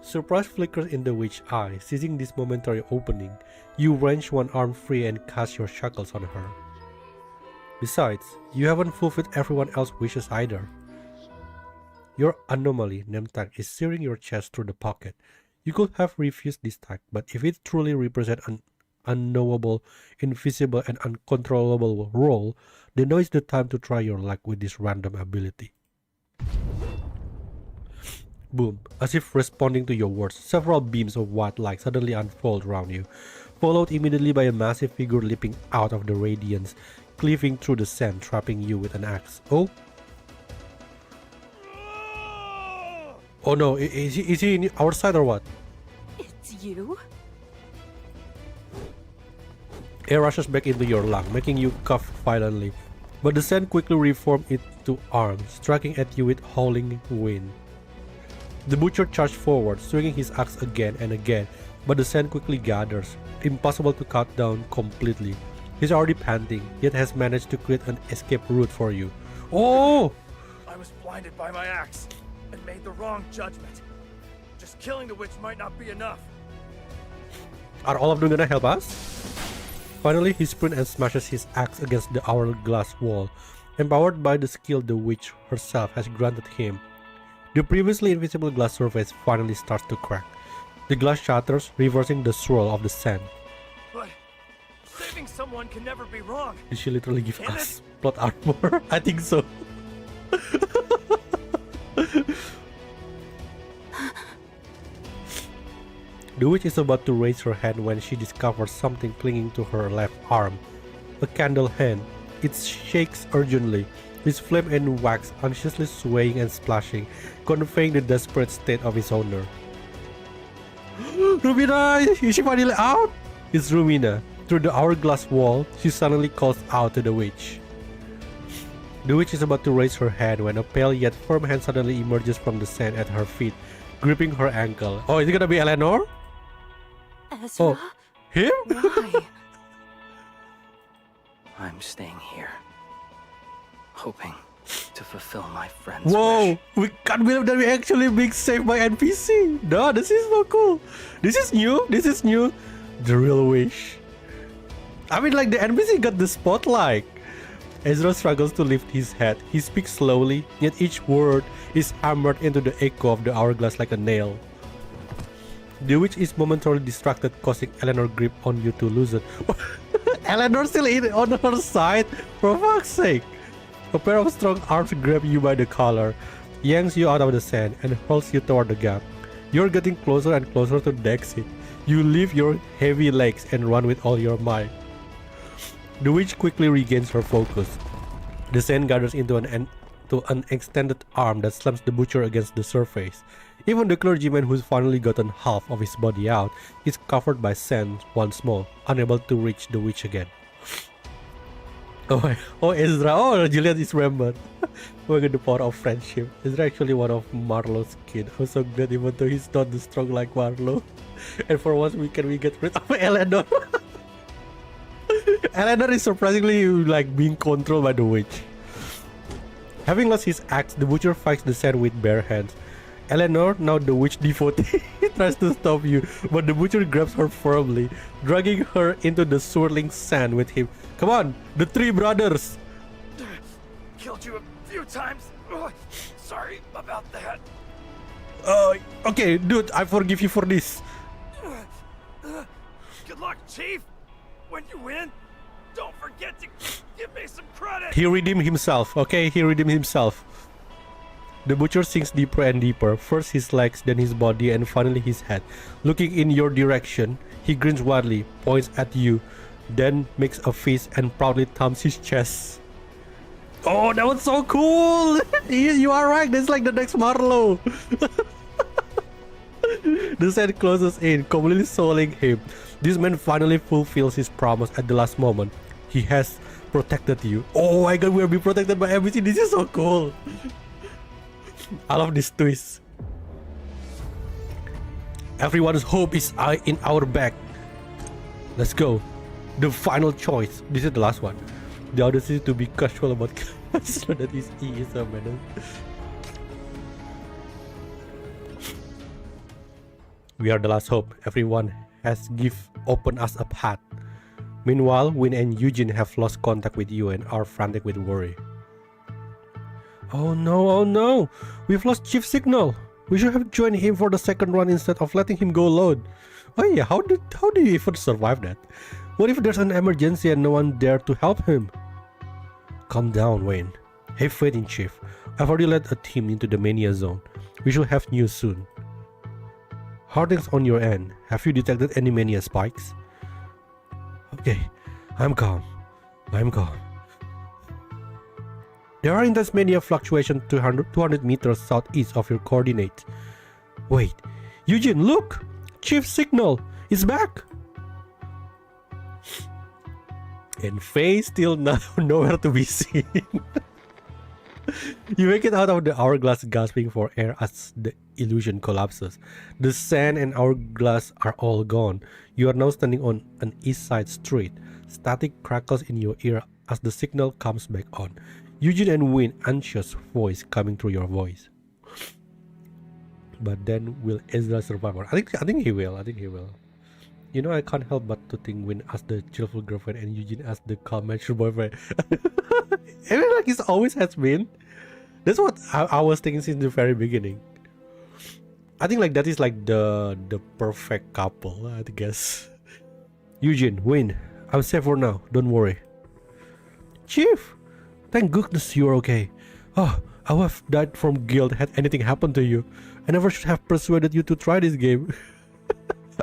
Surprise flickers in the witch's eye. Seizing this momentary opening, you wrench one arm free and cast your shackles on her. Besides, you haven't fulfilled everyone else's wishes either. Your anomaly name tag is searing your chest through the pocket. You could have refused this tag, but if it truly represents an unknowable, invisible, and uncontrollable role, then now is the time to try your luck with this random ability. Boom. As if responding to your words, several beams of white light suddenly unfold around you. followed immediately by a massive figure leaping out of the radiance, cleaving through the sand, trapping you with an axe. Oh? Oh no, is he in our side or what? It's you? Air rushes back into your lung, making you cough violently, but the sand quickly reformed into arms, striking at you with howling wind. The butcher charged forward, swinging his axe again and again, but the sand quickly gathers, impossible to cut down completely. He's already panting, yet has managed to create an escape route for you. Oh! I was blinded by my axe and made the wrong judgment. Just killing the witch might not be enough. Are all of them gonna help us? Finally, he sprints and smashes his axe against the hourglass wall, empowered by the skill the witch herself has granted him. The previously invisible glass surface finally starts to crack. The glass shatters, reversing the swirl of the sand. But saving someone can never be wrong. Did she literally give Damn us plot armor? I think so. The witch is about to raise her hand when she discovers something clinging to her left arm. A candle hand. It shakes urgently, its flame and wax anxiously swaying and splashing, conveying the desperate state of its owner. Rumina! Is she finally out? It's Rumina. Through the hourglass wall, she suddenly calls out to the witch. The witch is about to raise her hand when a pale yet firm hand suddenly emerges from the sand at her feet, gripping her ankle. Oh, is it gonna be Eleanor? Ezra? Oh, him? Why? I'm staying here, hoping to fulfill my friend's Whoa! wish. We can't believe that we actually being saved by NPC. No, this is so cool. This is new. This is new. The real wish. I mean, like the NPC got the spotlight. Ezra struggles to lift his head. He speaks slowly, yet each word is hammered into the echo of the hourglass like a nail. The witch is momentarily distracted, causing Eleanor grip on you to loosen. Eleanor still on her side? For fuck's sake! A pair of strong arms grab you by the collar, yanks you out of the sand, and hurls you toward the gap. You're getting closer and closer to the exit. You lift your heavy legs and run with all your might. The witch quickly regains her focus. The sand gathers into an extended arm that slams the butcher against the surface. Even the clergyman, who's finally gotten half of his body out, is covered by sand once more, unable to reach the witch again. Oh, Ezra. Oh, Julian is remembered. Look at the power of friendship. Ezra actually one of Marlowe's kids. I'm so glad even though he's not the strong like Marlowe. And for once we get rid of Eleanor. Eleanor is surprisingly like being controlled by the witch. Having lost his axe, the butcher fights the sand with bare hands. Eleanor, now the witch devotee, tries to stop you, but the butcher grabs her firmly, dragging her into the swirling sand with him. Come on, the three brothers! Killed you a few times. Ugh, sorry about that. Okay, dude, I forgive you for this. Good luck, Chief. When you win, don't forget to give me some credit. He redeemed himself, okay? He redeemed himself. The butcher sinks deeper and deeper, first his legs, then his body, and finally his head. Looking in your direction, he grins widely, points at you, then makes a fist and proudly thumps his chest. Oh, that was so cool! You are right, that's like the next Marlowe. The sand closes in, completely swallowing him. This man finally fulfills his promise at the last moment. He has protected you. Oh my god, we'll be protected by everything. This is so cool. I love this twist. Everyone's hope is in our back. Let's go. The final choice. This is the last one. The audacity to be casual about so that is E is a medal. We are the last hope. Everyone has opened us a path. Meanwhile, Win and Eugene have lost contact with you and are frantic with worry. Oh no, we've lost Chief Signal. We should have joined him for the second run instead of letting him go alone. Oh yeah, how do you even survive that? What if there's an emergency and no one there to help him? Calm down, Wayne. Have faith in Chief. I've already led a team into the Mania Zone. We should have news soon. How are things on your end? Have you detected any Mania spikes? Okay, I'm calm. I'm calm. There are intense mania fluctuations 200 meters southeast of your coordinates. Wait, Eugene, look! Chief's signal is back! And Faye still nowhere to be seen. You make it out of the hourglass gasping for air as the illusion collapses. The sand and hourglass are all gone. You are now standing on an east side street. Static crackles in your ear as the signal comes back on. Eugene and Win, anxious voice coming through your voice. But then will Ezra survive? I think he will. I think he will. You know, I can't help but to think Win as the cheerful girlfriend and Eugene as the calm, mature boyfriend. I mean, like it always has been. That's what I was thinking since the very beginning. I think like that is like the perfect couple, I guess. Eugene, Win, I'm safe for now. Don't worry. Chief, thank goodness you're okay. Oh, I would have died from guilt had anything happened to you. I never should have persuaded you to try this game.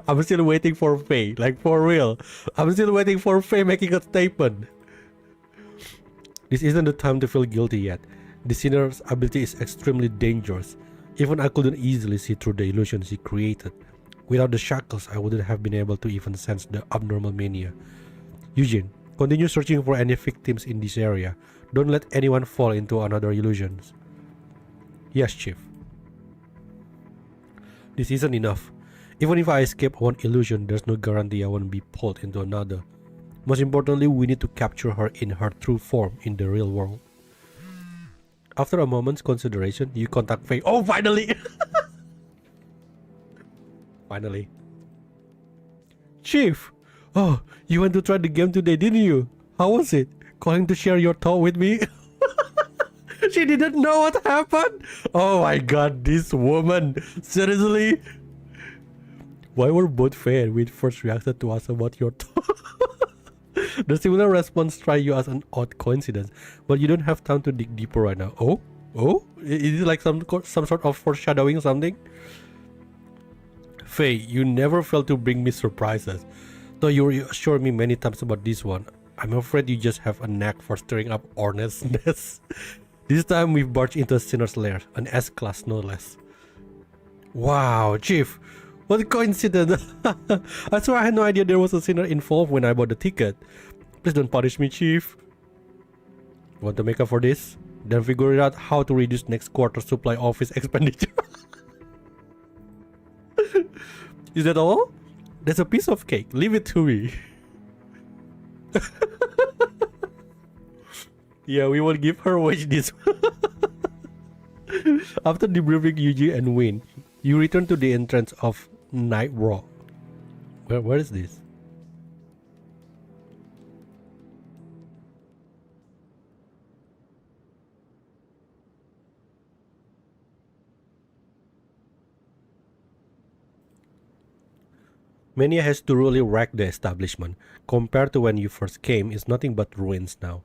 I'm still waiting for Faye, like for real. I'm still waiting for Faye making a statement. This isn't the time to feel guilty yet. The sinner's ability is extremely dangerous. Even I couldn't easily see through the illusions he created. Without the shackles, I wouldn't have been able to even sense the abnormal mania. Eugene, continue searching for any victims in this area. Don't let anyone fall into another illusion. Yes, Chief. This isn't enough. Even if I escape one illusion, there's no guarantee I won't be pulled into another. Most importantly, we need to capture her in her true form in the real world. After a moment's consideration, you contact Faye. Oh, finally! Finally. Chief! Oh, you went to try the game today, didn't you? How was it? Calling to share your thought with me? She didn't know what happened? Oh my god, this woman! Seriously? Why were both Faye and Win first reacted to us about your thought? The similar response strike you as an odd coincidence, but you don't have time to dig deeper right now. Oh? Is it like some sort of foreshadowing something? Faye, you never fail to bring me surprises. Though you assured me many times about this one, I'm afraid you just have a knack for stirring up earnestness. This time we've barged into a sinner's lair, an S-class no less. Wow, Chief! What a coincidence! I swear I had no idea there was a sinner involved when I bought the ticket. Please don't punish me, Chief. Want to make up for this? Then figure out how to reduce next quarter's supply office expenditure. Is that all? That's a piece of cake. Leave it to me. Yeah, we will give her wage this. After debriefing Yuji and Win, you return to the entrance of Night Rock. Where is this? Mania has thoroughly wrecked the establishment. Compared to when you first came, it's nothing but ruins now.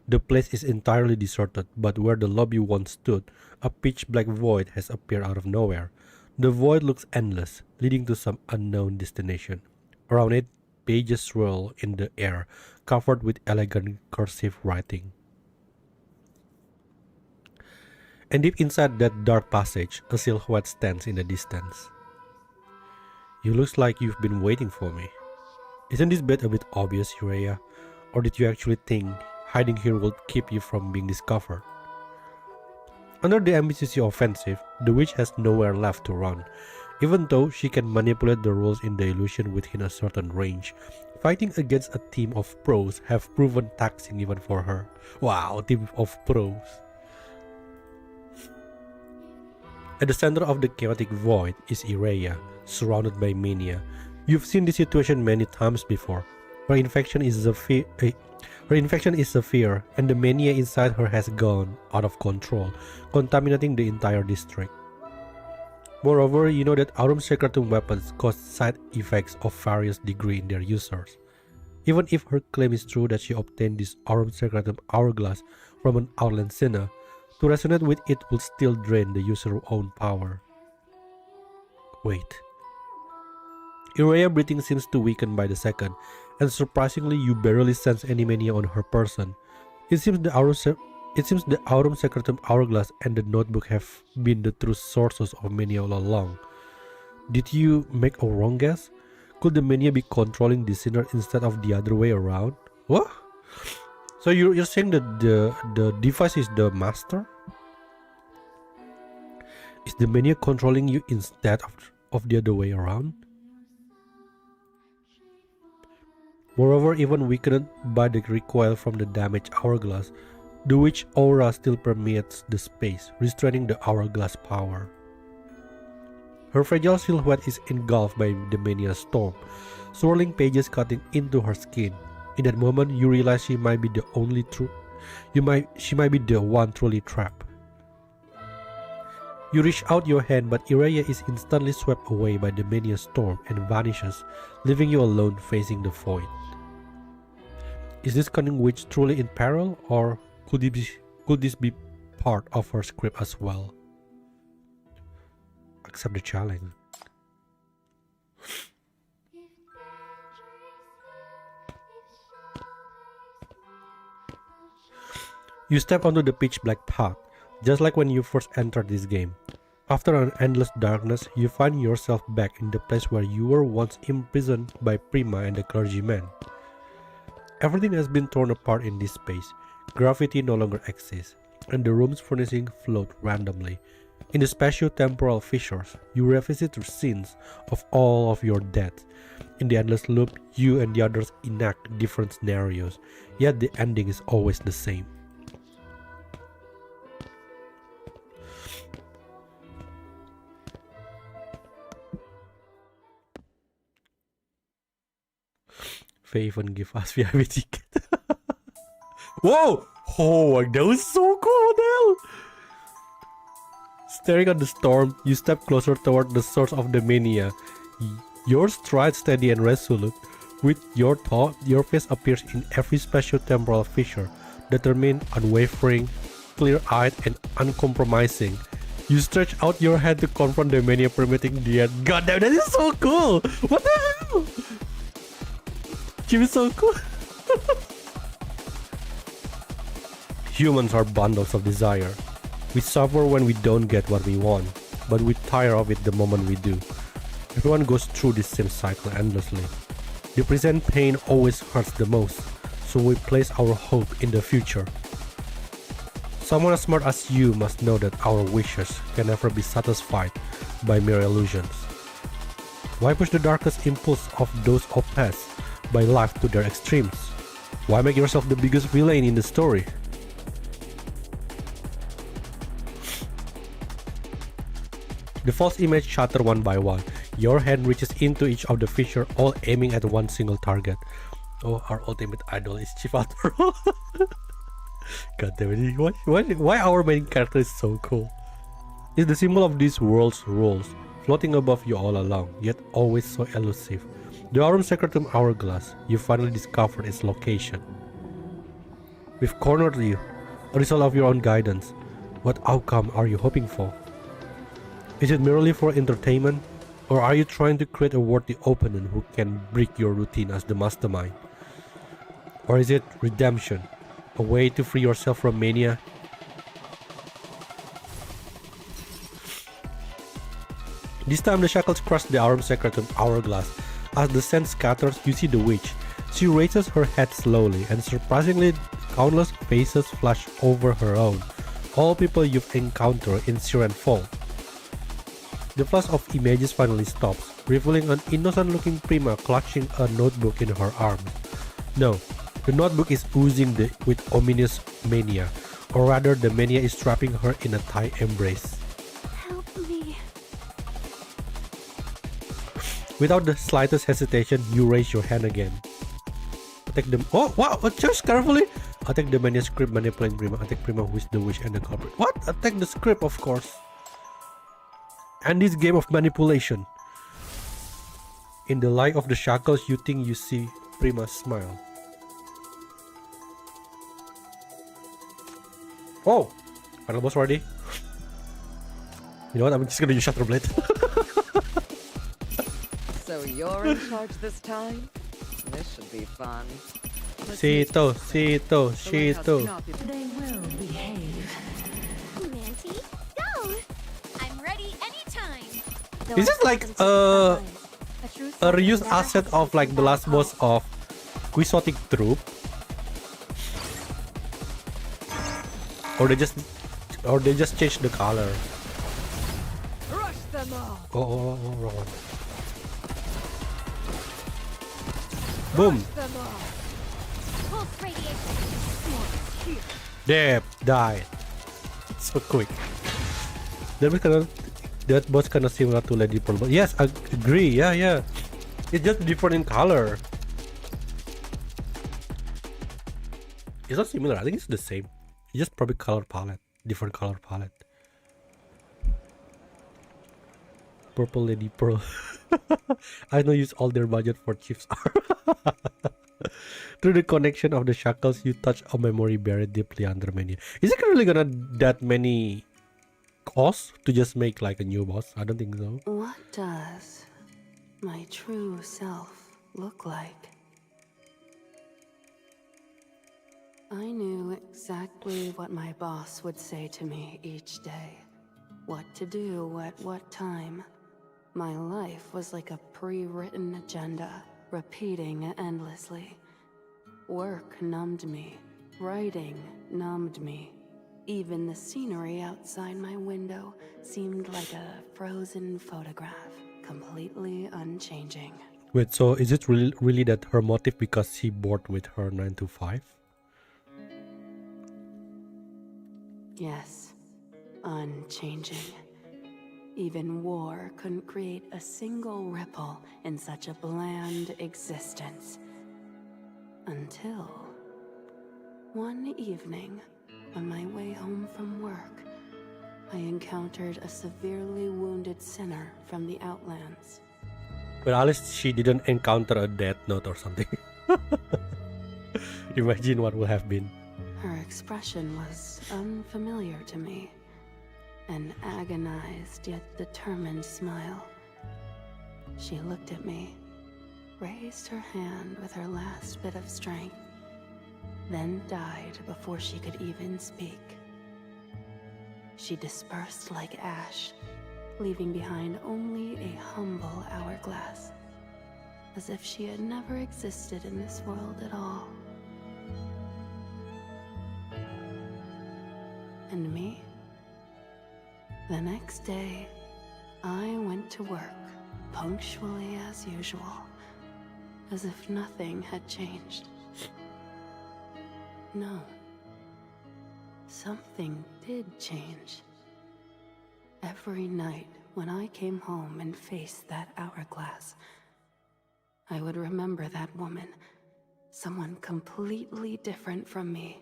The place is entirely deserted, but where the lobby once stood, a pitch-black void has appeared out of nowhere. The void looks endless, leading to some unknown destination. Around it, pages swirl in the air, covered with elegant cursive writing. And deep inside that dark passage, a silhouette stands in the distance. You look like you've been waiting for me. Isn't this bit a bit obvious, Uraya? Or did you actually think hiding here will keep you from being discovered? Under the MBCC offensive, the witch has nowhere left to run. Even though she can manipulate the rules in the illusion within a certain range, fighting against a team of pros have proven taxing even for her. Wow, team of pros. At the center of the chaotic void is Iraya, surrounded by mania. You've seen this situation many times before. Her infection is severe, and the mania inside her has gone out of control, contaminating the entire district. Moreover, you know that Aurum Secretum weapons cause side effects of various degree in their users. Even if her claim is true that she obtained this Aurum Secretum hourglass from an outland sinner, to resonate with it will still drain the user's own power. Wait. Irea's breathing seems to weaken by the second, and surprisingly, you barely sense any mania on her person. It seems the Aurum Secretum hourglass and the notebook have been the true sources of mania all along. Did you make a wrong guess? Could the mania be controlling the sinner instead of the other way around? What? So you're saying that the device is the master? Is the mania controlling you instead of the other way around? Moreover, even weakened by the recoil from the damaged hourglass, the witch aura still permeates the space, restraining the hourglass power. Her fragile silhouette is engulfed by the mania storm, swirling pages cutting into her skin. In that moment, you realize she might be the one truly trapped. You reach out your hand, but Irea is instantly swept away by the mania storm and vanishes, leaving you alone facing the void. Is this cunning witch truly in peril, or could this be part of her script as well? Accept the challenge. You step onto the pitch black path, just like when you first entered this game. After an endless darkness, you find yourself back in the place where you were once imprisoned by Prima and the clergyman. Everything has been torn apart in this space. Gravity no longer exists, and the room's furnishing float randomly. In the spatio-temporal fissures, you revisit the scenes of all of your deaths. In the endless loop, you and the others enact different scenarios, yet the ending is always the same. They even give us VIP ticket. Whoa! Oh, that was so cool, Del! Staring at the storm, you step closer toward the source of the mania. Your stride steady and resolute. With your thought, your face appears in every spatio-temporal fissure, determined, unwavering, clear-eyed, and uncompromising. You stretch out your hand to confront the mania permitting the end. God damn, that is so cool! What the hell? Jim is so cool. Humans are bundles of desire. We suffer when we don't get what we want, but we tire of it the moment we do. Everyone goes through this same cycle endlessly. The present pain always hurts the most, so we place our hope in the future. Someone as smart as you must know that our wishes can never be satisfied by mere illusions. Why push the darkest impulse of those oppressed by life to their extremes? Why make yourself the biggest villain in the story? The false image shatter one by one. Your hand reaches into each of the fissure, all aiming at one single target. Oh, our ultimate idol is Chief Arturo. God damn it, why our main character is so cool? It's the symbol of this world's rules, floating above you all along, yet always so elusive. The Aurum Secretum hourglass, you finally discovered its location. We've cornered you, a result of your own guidance. What outcome are you hoping for? Is it merely for entertainment, or are you trying to create a worthy opponent who can break your routine as the mastermind? Or is it redemption, a way to free yourself from mania? This time the shackles crush the Aurum Secretum hourglass. As the scent scatters, you see the witch. She raises her head slowly, and surprisingly, countless faces flash over her own, all people you've encountered in Sirenfall. The flash of images finally stops, revealing an innocent-looking Prima clutching a notebook in her arms. No, the notebook is oozing with ominous mania, or rather the mania is trapping her in a tight embrace. Help me. Without the slightest hesitation, you raise your hand again. Attack them. Oh, wow! Choose carefully! Attack the mania script manipulating Prima. Attack Prima, who is the witch and the culprit. What? Attack the script, of course. And this game of manipulation. In the light of the shackles, you think you see Prima's smile. Oh! Final boss ready. You know what? I'm just gonna use Shutter Blade. So you're in charge this time? This should be fun. Sito. The lighthouse cannot be- They will behave. Manty, go! I'm ready anytime. Is this like a reused asset of like the last boss of Quixotic Troop? Or they just changed the color? Rush them all! Oh, wrong one. Boom! Them all! Pulse radiation. There, died. So quick. That boss kind of similar to Lady Pearl. But yes, I agree. Yeah. It's just different in color. It's not similar. I think it's the same. It's just probably color palette, different color palette. Purple Lady Pearl. I know use all their budget for Chief's arm. Through the connection of the shackles, you touch a memory buried deeply under menu. Is it really gonna that many cost to just make like a new boss? I don't think so. What does my true self look like? I knew exactly what my boss would say to me each day. What to do at what time. My life was like a pre-written agenda, repeating endlessly. Work numbed me. Writing numbed me. Even the scenery outside my window seemed like a frozen photograph, completely unchanging. Wait, so is it really that her motive because she bored with her 9 to 5? Yes, unchanging. Even war couldn't create a single ripple in such a bland existence. Until one evening, on my way home from work, I encountered a severely wounded sinner from the Outlands. But at least she didn't encounter a death note or something. Imagine what would have been. Her expression was unfamiliar to me. An agonized yet determined smile. She looked at me, raised her hand with her last bit of strength, then died before she could even speak. She dispersed like ash, leaving behind only a humble hourglass, as if she had never existed in this world at all. And me? The next day, I went to work, punctually as usual, as if nothing had changed. No. Something did change. Every night when I came home and faced that hourglass, I would remember that woman, someone completely different from me,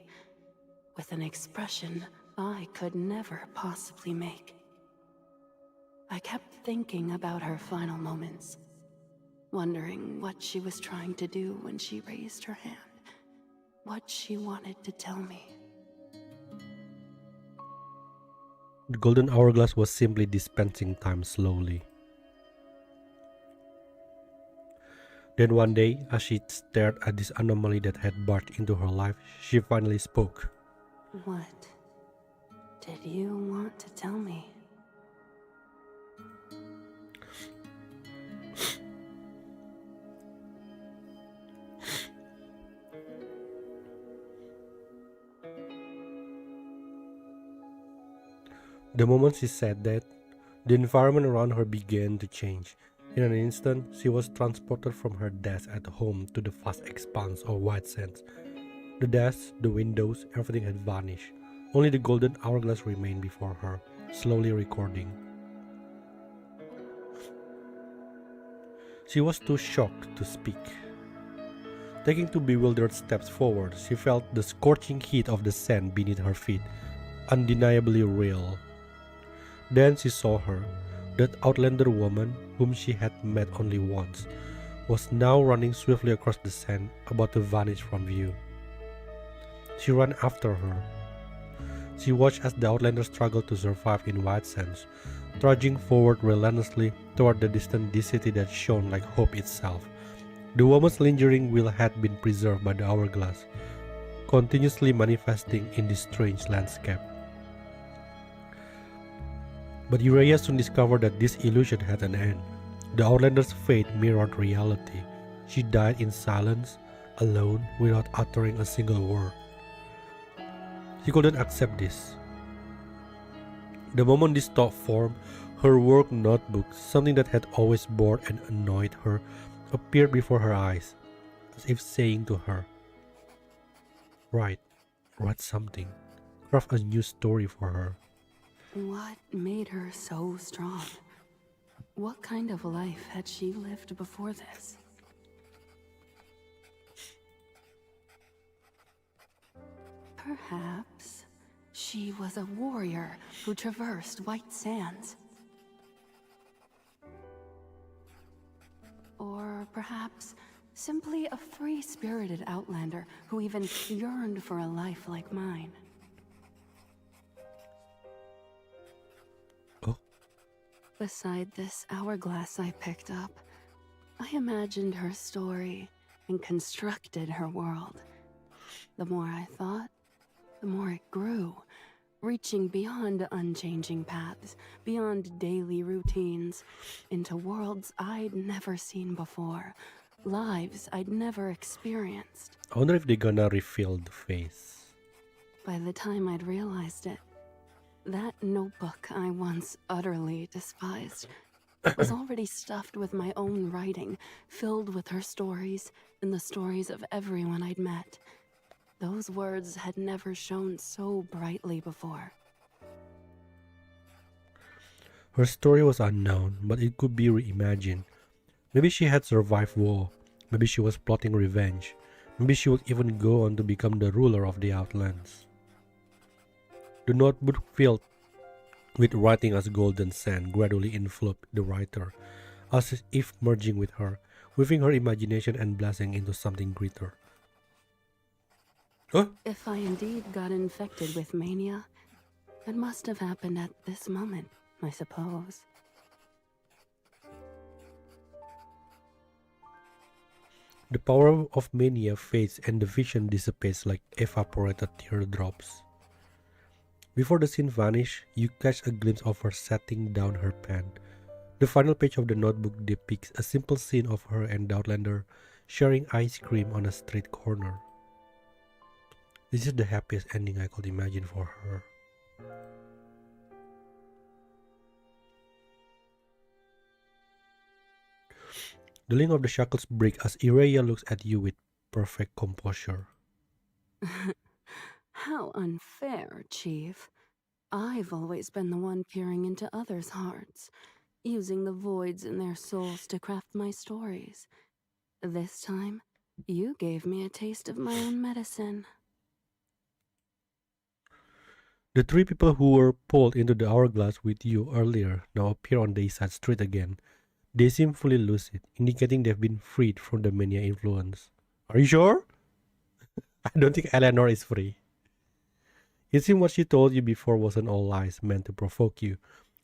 with an expression I could never possibly make. I kept thinking about her final moments, wondering what she was trying to do when she raised her hand, what she wanted to tell me. The golden hourglass was simply dispensing time slowly. Then one day, as she stared at this anomaly that had barged into her life, she finally spoke. What did you want to tell me? The moment she said that, the environment around her began to change. In an instant, she was transported from her desk at home to the vast expanse of white sands. The desk, the windows, everything had vanished. Only the golden hourglass remained before her, slowly recording. She was too shocked to speak. Taking two bewildered steps forward, she felt the scorching heat of the sand beneath her feet, undeniably real. Then she saw her. That outlander woman, whom she had met only once, was now running swiftly across the sand, about to vanish from view. She ran after her. She watched as the outlander struggled to survive in white sands, trudging forward relentlessly toward the distant city that shone like hope itself. The woman's lingering will had been preserved by the hourglass, continuously manifesting in this strange landscape. But Uriah soon discovered that this illusion had an end. The Outlander's fate mirrored reality. She died in silence, alone, without uttering a single word. She couldn't accept this. The moment this thought formed, her work notebook, something that had always bored and annoyed her, appeared before her eyes, as if saying to her, write something, craft a new story for her. What made her so strong? What kind of life had she lived before this? Perhaps she was a warrior who traversed white sands. Or perhaps simply a free-spirited outlander who even yearned for a life like mine. Oh. Beside this hourglass I picked up, I imagined her story and constructed her world. The more I thought, the more it grew, reaching beyond unchanging paths, beyond daily routines, into worlds I'd never seen before, lives I'd never experienced. I wonder if they're gonna reveal the face. By the time I'd realized it, that notebook I once utterly despised was already stuffed with my own writing, filled with her stories and the stories of everyone I'd met. Those words had never shone so brightly before. Her story was unknown, but it could be reimagined. Maybe she had survived war. Maybe she was plotting revenge. Maybe she would even go on to become the ruler of the Outlands. The notebook filled with writing as golden sand gradually enveloped the writer, as if merging with her, weaving her imagination and blessing into something greater. Huh? If I indeed got infected with mania, it must have happened at this moment, I suppose. The power of mania fades and the vision dissipates like evaporated teardrops. Before the scene vanishes, you catch a glimpse of her setting down her pen. The final page of the notebook depicts a simple scene of her and the Outlander sharing ice cream on a street corner. This is the happiest ending I could imagine for her. The link of the shackles break as Ireya looks at you with perfect composure. How unfair, Chief. I've always been the one peering into others' hearts, using the voids in their souls to craft my stories. This time, you gave me a taste of my own medicine. The three people who were pulled into the hourglass with you earlier now appear on the east side street again. They seem fully lucid, indicating they've been freed from the mania influence. Are you sure? I don't think Eleanor is free. It seems what she told you before wasn't all lies meant to provoke you.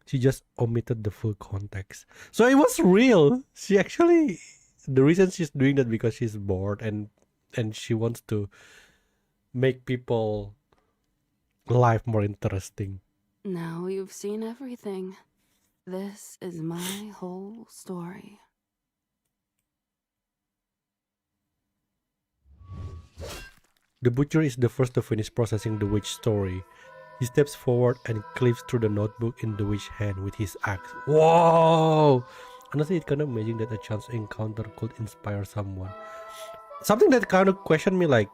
She just omitted the full context. So it was real. She actually... The reason she's doing that because she's bored and she wants to make people life more interesting. Now you've seen everything. This is my whole story. The butcher is the first to finish processing the witch story. He steps forward and cleaves through the notebook in the witch's hand with his axe. Whoa! Honestly, it's kind of amazing that a chance encounter could inspire someone. Something that kind of questioned me, like,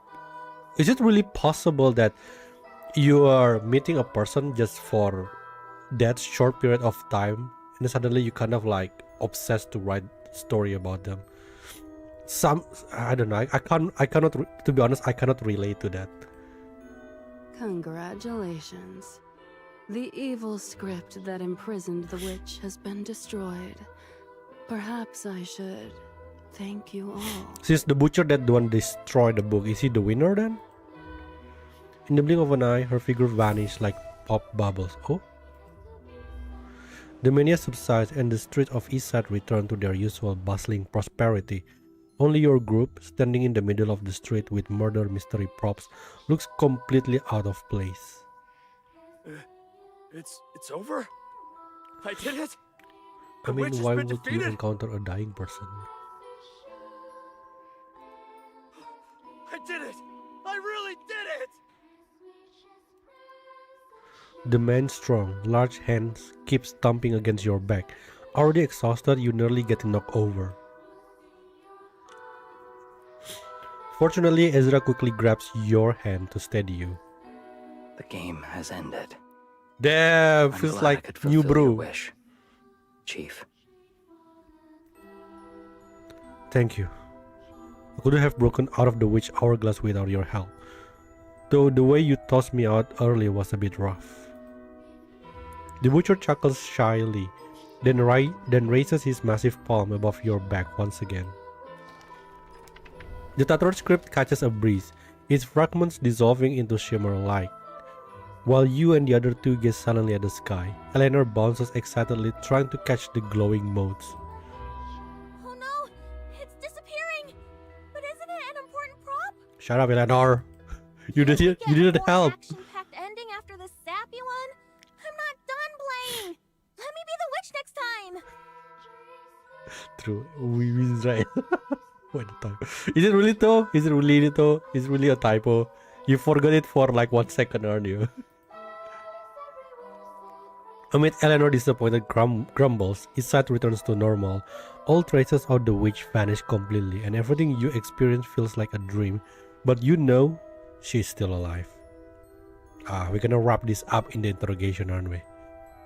is it really possible that you are meeting a person just for that short period of time and then suddenly you kind of like obsessed to write story about them? I don't know. I cannot. To be honest, I cannot relate to that. Congratulations. The evil script that imprisoned the witch has been destroyed. Perhaps I should thank you all. Since the butcher that the one destroyed the book, is he the winner then? In the blink of an eye, her figure vanished like pop bubbles. Oh. The mania subsides and the streets of East Side return to their usual bustling prosperity. Only your group, standing in the middle of the street with murder mystery props, looks completely out of place. It's over? I did it? I The witch mean, has why been would you defeated? encounter a dying person? I did it! I really did it! The man's strong, large hands keep stomping against your back. Already exhausted, you nearly get knocked over. Fortunately, Ezra quickly grabs your hand to steady you. The game has ended. Damn, I'm feels glad I like could new fulfill your brew. wish, Chief. Thank you. I couldn't have broken out of the witch hourglass without your help. Though the way you tossed me out earlier was a bit rough. The butcher chuckles shyly, then raises his massive palm above your back once again. The tattered script catches a breeze, its fragments dissolving into shimmer light. While you and the other two gaze silently at the sky, Eleanor bounces excitedly, trying to catch the glowing motes. Oh no! It's disappearing! But isn't it an important prop? Shut up, Eleanor! You didn't help! Action-packed ending after the sappy one? I'm not done playing! Let me be the witch next time! True, we was right. What a typo. Is it really though? Is it really though? Is it really a typo? You forgot it for like 1 second, aren't you? Amid Eleanor disappointed grumbles, his sight returns to normal. All traces of the witch vanish completely, and everything you experience feels like a dream. But you know she's still alive. We're gonna wrap this up in the interrogation, aren't we?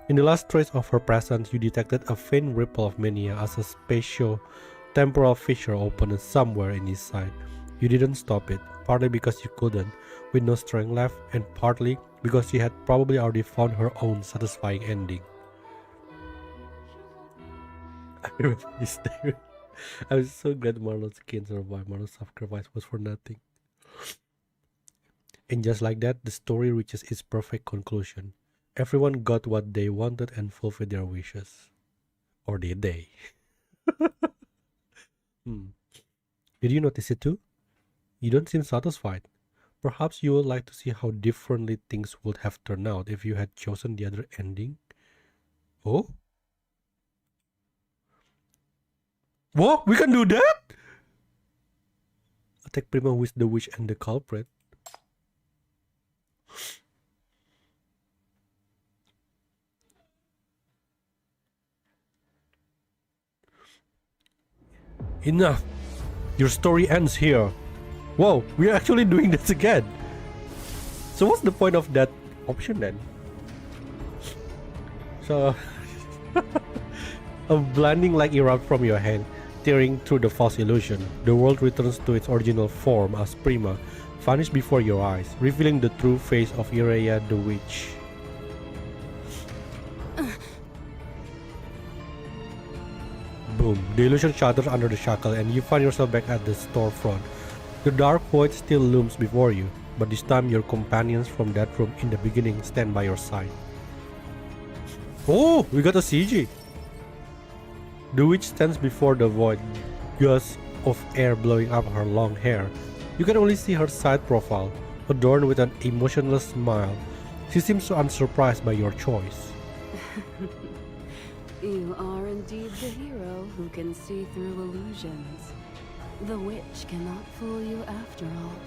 In the last trace of her presence, you detected a faint ripple of mania as a spatio-temporal fissure opened somewhere in his side. You didn't stop it, partly because you couldn't, with no strength left, and partly because she had probably already found her own satisfying ending. I remember this day. I was so glad Marlon's skin survived. Marlon's sacrifice was for nothing. And just like that, the story reaches its perfect conclusion. Everyone got what they wanted and fulfilled their wishes. Or did they? Did you notice it too? You don't seem satisfied. Perhaps you would like to see how differently things would have turned out if you had chosen the other ending? Oh? What? We can do that? Attack Prima with the witch and the culprit. Enough! Your story ends here. Whoa, we're actually doing this again. So what's the point of that option then? So a blinding light erupts from your hand, tearing through the false illusion. The world returns to its original form as Prima vanished before your eyes, revealing the true face of Ireya the witch. Boom, the illusion shatters under the shackle and you find yourself back at the storefront. The dark void still looms before you, but this time your companions from that room in the beginning stand by your side. Oh, we got a CG! The witch stands before the void, gusts of air blowing up her long hair. You can only see her side profile, adorned with an emotionless smile. She seems so unsurprised by your choice. You are indeed the hero who can see through illusions. The witch cannot fool you after all.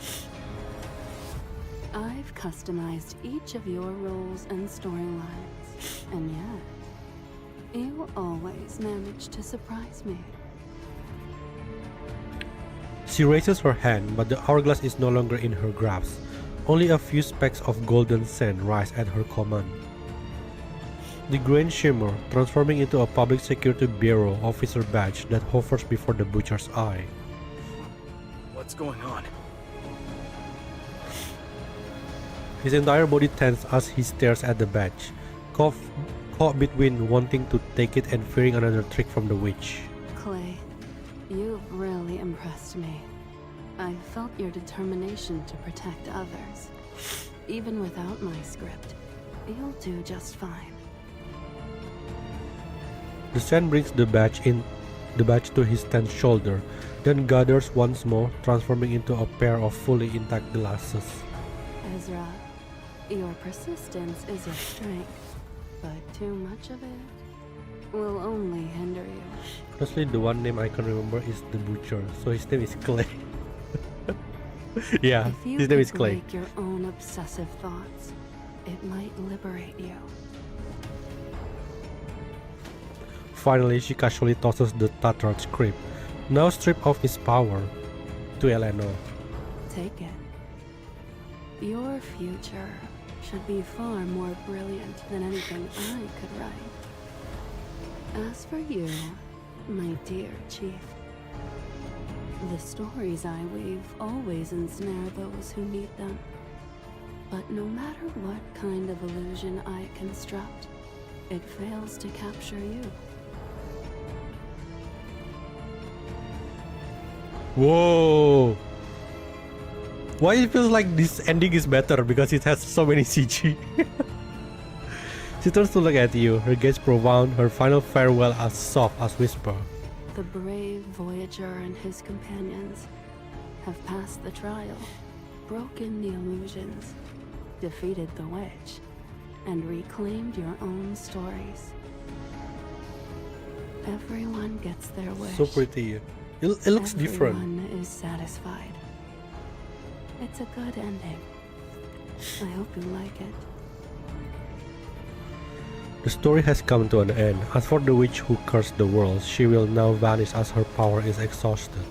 I've customized each of your roles and storylines, and yet, you always manage to surprise me. She raises her hand, but the hourglass is no longer in her grasp. Only a few specks of golden sand rise at her command. The grain shimmer, transforming into a public security bureau officer badge that hovers before the butcher's eye. What's going on? His entire body tenses as he stares at the badge, caught between wanting to take it and fearing another trick from the witch. Clay, you've really impressed me. I felt your determination to protect others. Even without my script, you'll do just fine. The sand brings the badge to his tense shoulder, then gathers once more, transforming into a pair of fully intact glasses. Ezra, your persistence is your strength, but too much of it will only hinder you. Honestly, the one name I can remember is the Butcher, so his name is Clay. Yeah, If you his name is could Clay. break your own obsessive thoughts, it might liberate you. Finally, she casually tosses the tattered script, now stripped of its power, to Eleanor. Take it. Your future should be far more brilliant than anything I could write. As for you, my dear Chief, the stories I weave always ensnare those who need them. But no matter what kind of illusion I construct, it fails to capture you. Whoa! Why it feels like this ending is better because it has so many CG. She turns to look at you, her gaze profound, her final farewell as soft as whisper. The brave Voyager and his companions have passed the trial, broken the illusions, defeated the witch, and reclaimed your own stories. Everyone gets their wish. So pretty. It looks different. Everyone is satisfied. It's a good ending. I hope you like it. The story has come to an end. As for the witch who cursed the world, she will now vanish as her power is exhausted.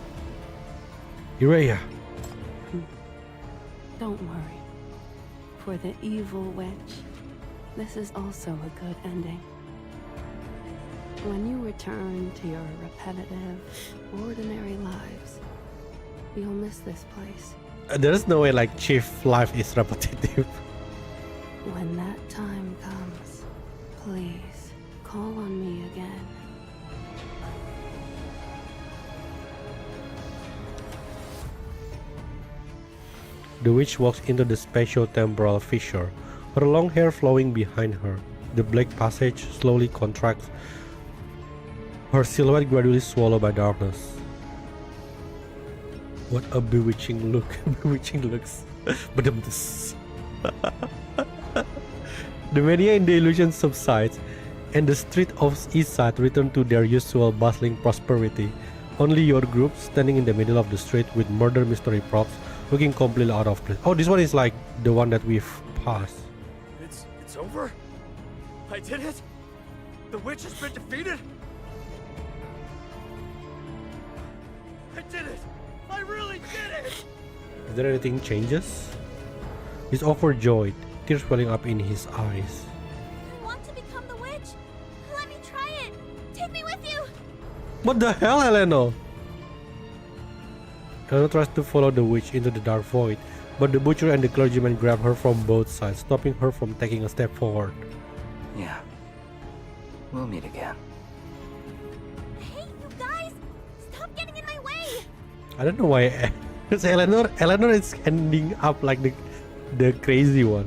Ireya. Don't worry. For the evil witch, this is also a good ending. When you return to your repetitive, ordinary lives, you'll miss this place. There is no way like Chief life is repetitive. When that time comes, please call on me again. The witch walks into the spatio-temporal fissure, her long hair flowing behind her. The black passage slowly contracts, her silhouette gradually swallowed by darkness. What a bewitching look. Bewitching looks. Badum-tus. The mania in the illusion subsides, and the streets of East Side return to their usual bustling prosperity. Only your group standing in the middle of the street with murder mystery props, looking completely out of place. Oh, this one is like the one that we've passed. It's over? I did it? The witch has been defeated? I did it! I really did it! Is there anything changes? He's overjoyed, tears welling up in his eyes. I want to become the witch. Let me try it. Take me with you. What the hell, Eleanor? Eleanor tries to follow the witch into the dark void, but the butcher and the clergyman grab her from both sides, stopping her from taking a step forward. Yeah. We'll meet again. Hey, you guys! Stop getting in my way! I don't know why. Because Eleanor is ending up like the crazy one.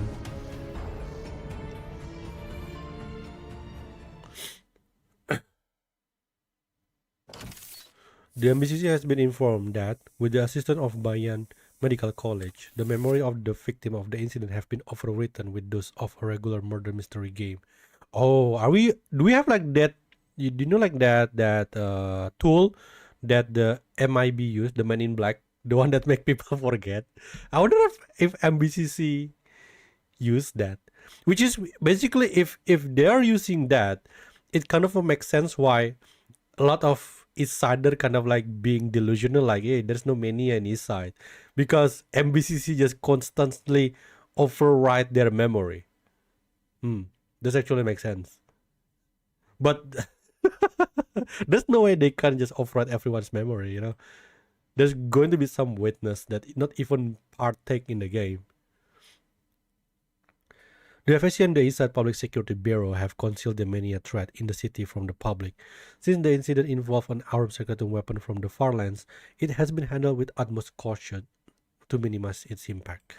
The MBCC has been informed that, with the assistance of Bayan Medical College, the memory of the victim of the incident have been overwritten with those of a regular murder mystery game. Oh, do we have like that? You know, like that tool that the MIB used, the Man in Black, the one that make people forget. I wonder if MBCC use that, which is basically if they are using that, it kind of makes sense why a lot of East Sider kind of like being delusional, like, hey, there's no mania in East Side, because MBCC just constantly override their memory. This actually makes sense. But there's no way they can just override everyone's memory, you know. There's going to be some witness that not even partake in the game. The FSC and the Eastside Public Security Bureau have concealed the mania threat in the city from the public. Since the incident involved an armed secretive weapon from the far lands, it has been handled with utmost caution to minimize its impact.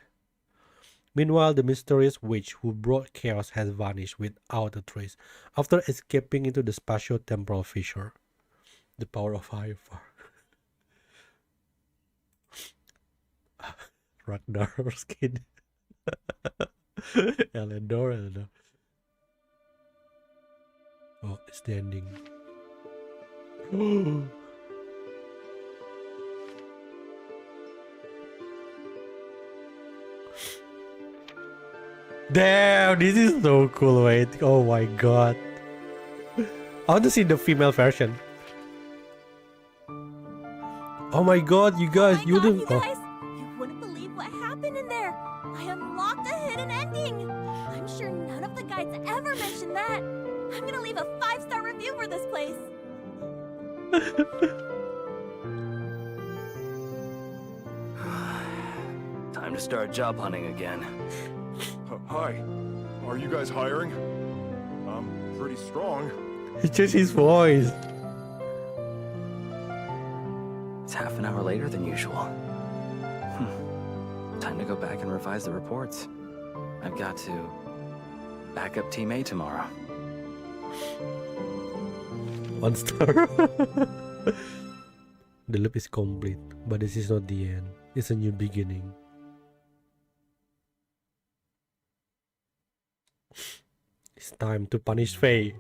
Meanwhile, the mysterious witch who brought chaos has vanished without a trace after escaping into the spatio-temporal fissure. The power of higher far. Ragnar's kid. Eleanor. Oh, it's the ending. Damn, this is so cool. Wait, oh my god. I want to see the female version. Oh my god, you guys, Oh my you God, do. you guys! You wouldn't believe what happened in there! I unlocked a hidden ending! I'm sure none of the guides ever mentioned that! I'm gonna leave a 5-star review for this place! Time to start job hunting again. Hi. Are you guys hiring? I'm pretty strong. It's just his voice. It's half an hour later than usual. Time to go back and revise the reports. I've got to back up Team A tomorrow. 1 star. The loop is complete, but this is not the end. It's a new beginning. It's time to punish Faye.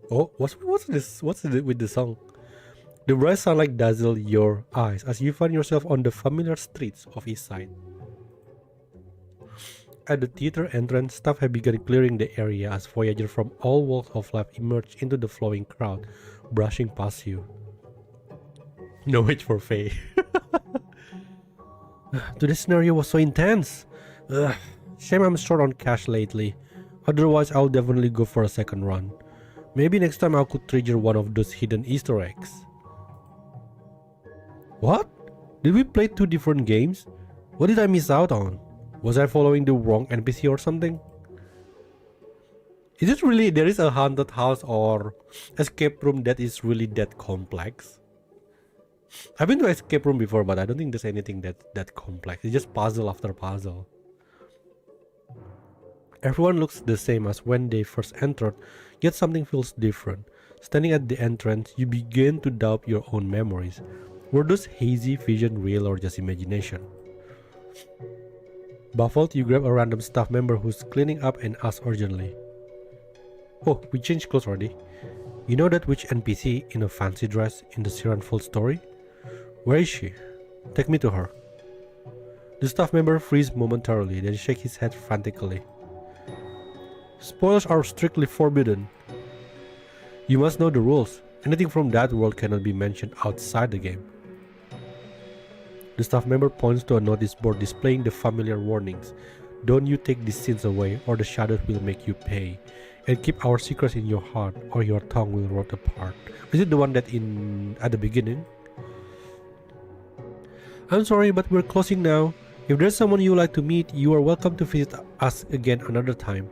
Oh, what's this? What's it with the song? The brass sound like dazzle your eyes as you find yourself on the familiar streets of East Side. At the theater entrance, staff have begun clearing the area as voyagers from all walks of life emerge into the flowing crowd, brushing past you. No wait for Faye. Today's scenario was so intense. Shame I'm short on cash lately. Otherwise, I'll definitely go for a second run. Maybe next time I could trigger one of those hidden Easter eggs. What? Did we play 2 different games? What did I miss out on? Was I following the wrong NPC or something? Is it really there is a haunted house or escape room that is really that complex? I've been to escape room before, but I don't think there's anything that complex. It's just puzzle after puzzle. Everyone looks the same as when they first entered, yet something feels different. Standing at the entrance, you begin to doubt your own memories. Were those hazy visions real or just imagination? Baffled, you grab a random staff member who's cleaning up and ask urgently. Oh, we changed clothes already. You know that witch NPC in a fancy dress in the Siren Full story? Where is she? Take me to her. The staff member freezes momentarily, then shakes his head frantically. Spoilers are strictly forbidden. You must know the rules. Anything from that world cannot be mentioned outside the game. The staff member points to a notice board displaying the familiar warnings. Don't you take these sins away or the shadows will make you pay. And keep our secrets in your heart or your tongue will rot apart. Is it the one that at the beginning? I'm sorry, but we're closing now. If there's someone you would like to meet, you are welcome to visit us again another time.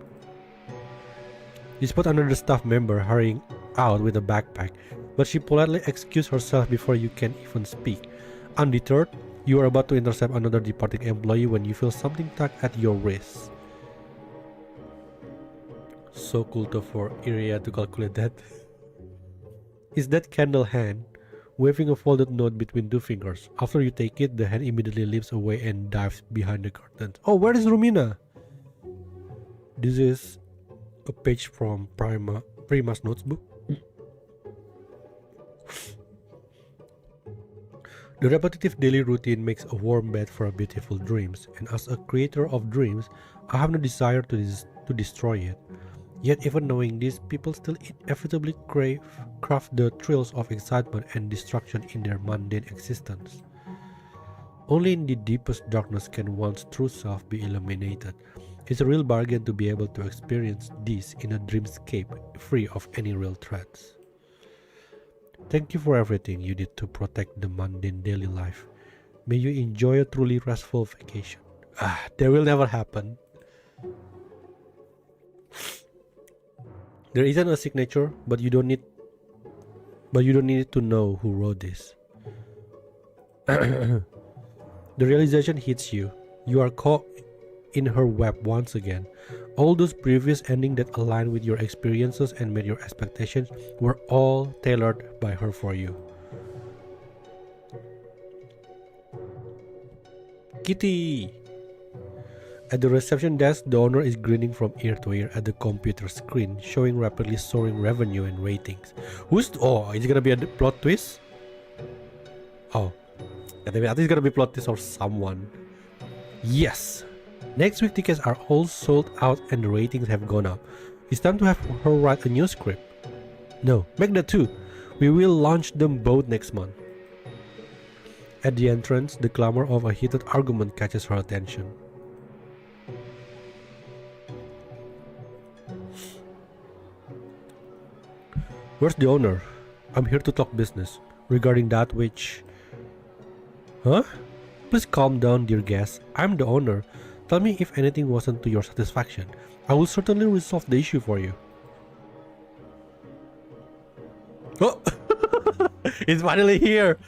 You spot another staff member hurrying out with a backpack, but she politely excuses herself before you can even speak. Undeterred, you are about to intercept another departing employee when you feel something tug at your wrist. So cool for Iria to calculate that. Is that candle hand, waving a folded note between 2 fingers. After you take it, the hand immediately leaps away and dives behind the curtains. Oh, where is Rumina? This is a page from Prima's notebook. The repetitive daily routine makes a warm bed for beautiful dreams, and as a creator of dreams, I have no desire to destroy it. Yet even knowing this, people still inevitably craft the thrills of excitement and destruction in their mundane existence. Only in the deepest darkness can one's true self be illuminated. It's a real bargain to be able to experience this in a dreamscape free of any real threats. Thank you for everything you did to protect the mundane daily life. May you enjoy a truly restful vacation. That will never happen. There isn't a signature, but you don't need to know who wrote this. The realization hits you. You are caught in her web once again. All those previous endings that aligned with your experiences and met your expectations were all tailored by her for you. Kitty! At the reception desk, the owner is grinning from ear to ear at the computer screen, showing rapidly soaring revenue and ratings. Oh, is it gonna be a plot twist? Oh, I think it's gonna be plot twist or someone. Yes! Next week tickets are all sold out and the ratings have gone up. It's time to have her write a new script. No, make that too. We will launch them both next month. At the entrance, the clamor of a heated argument catches her attention. Where's the owner? I'm here to talk business regarding that which... Huh? Please calm down, dear guest. I'm the owner. Tell me if anything wasn't to your satisfaction. I will certainly resolve the issue for you. Oh! It's finally here!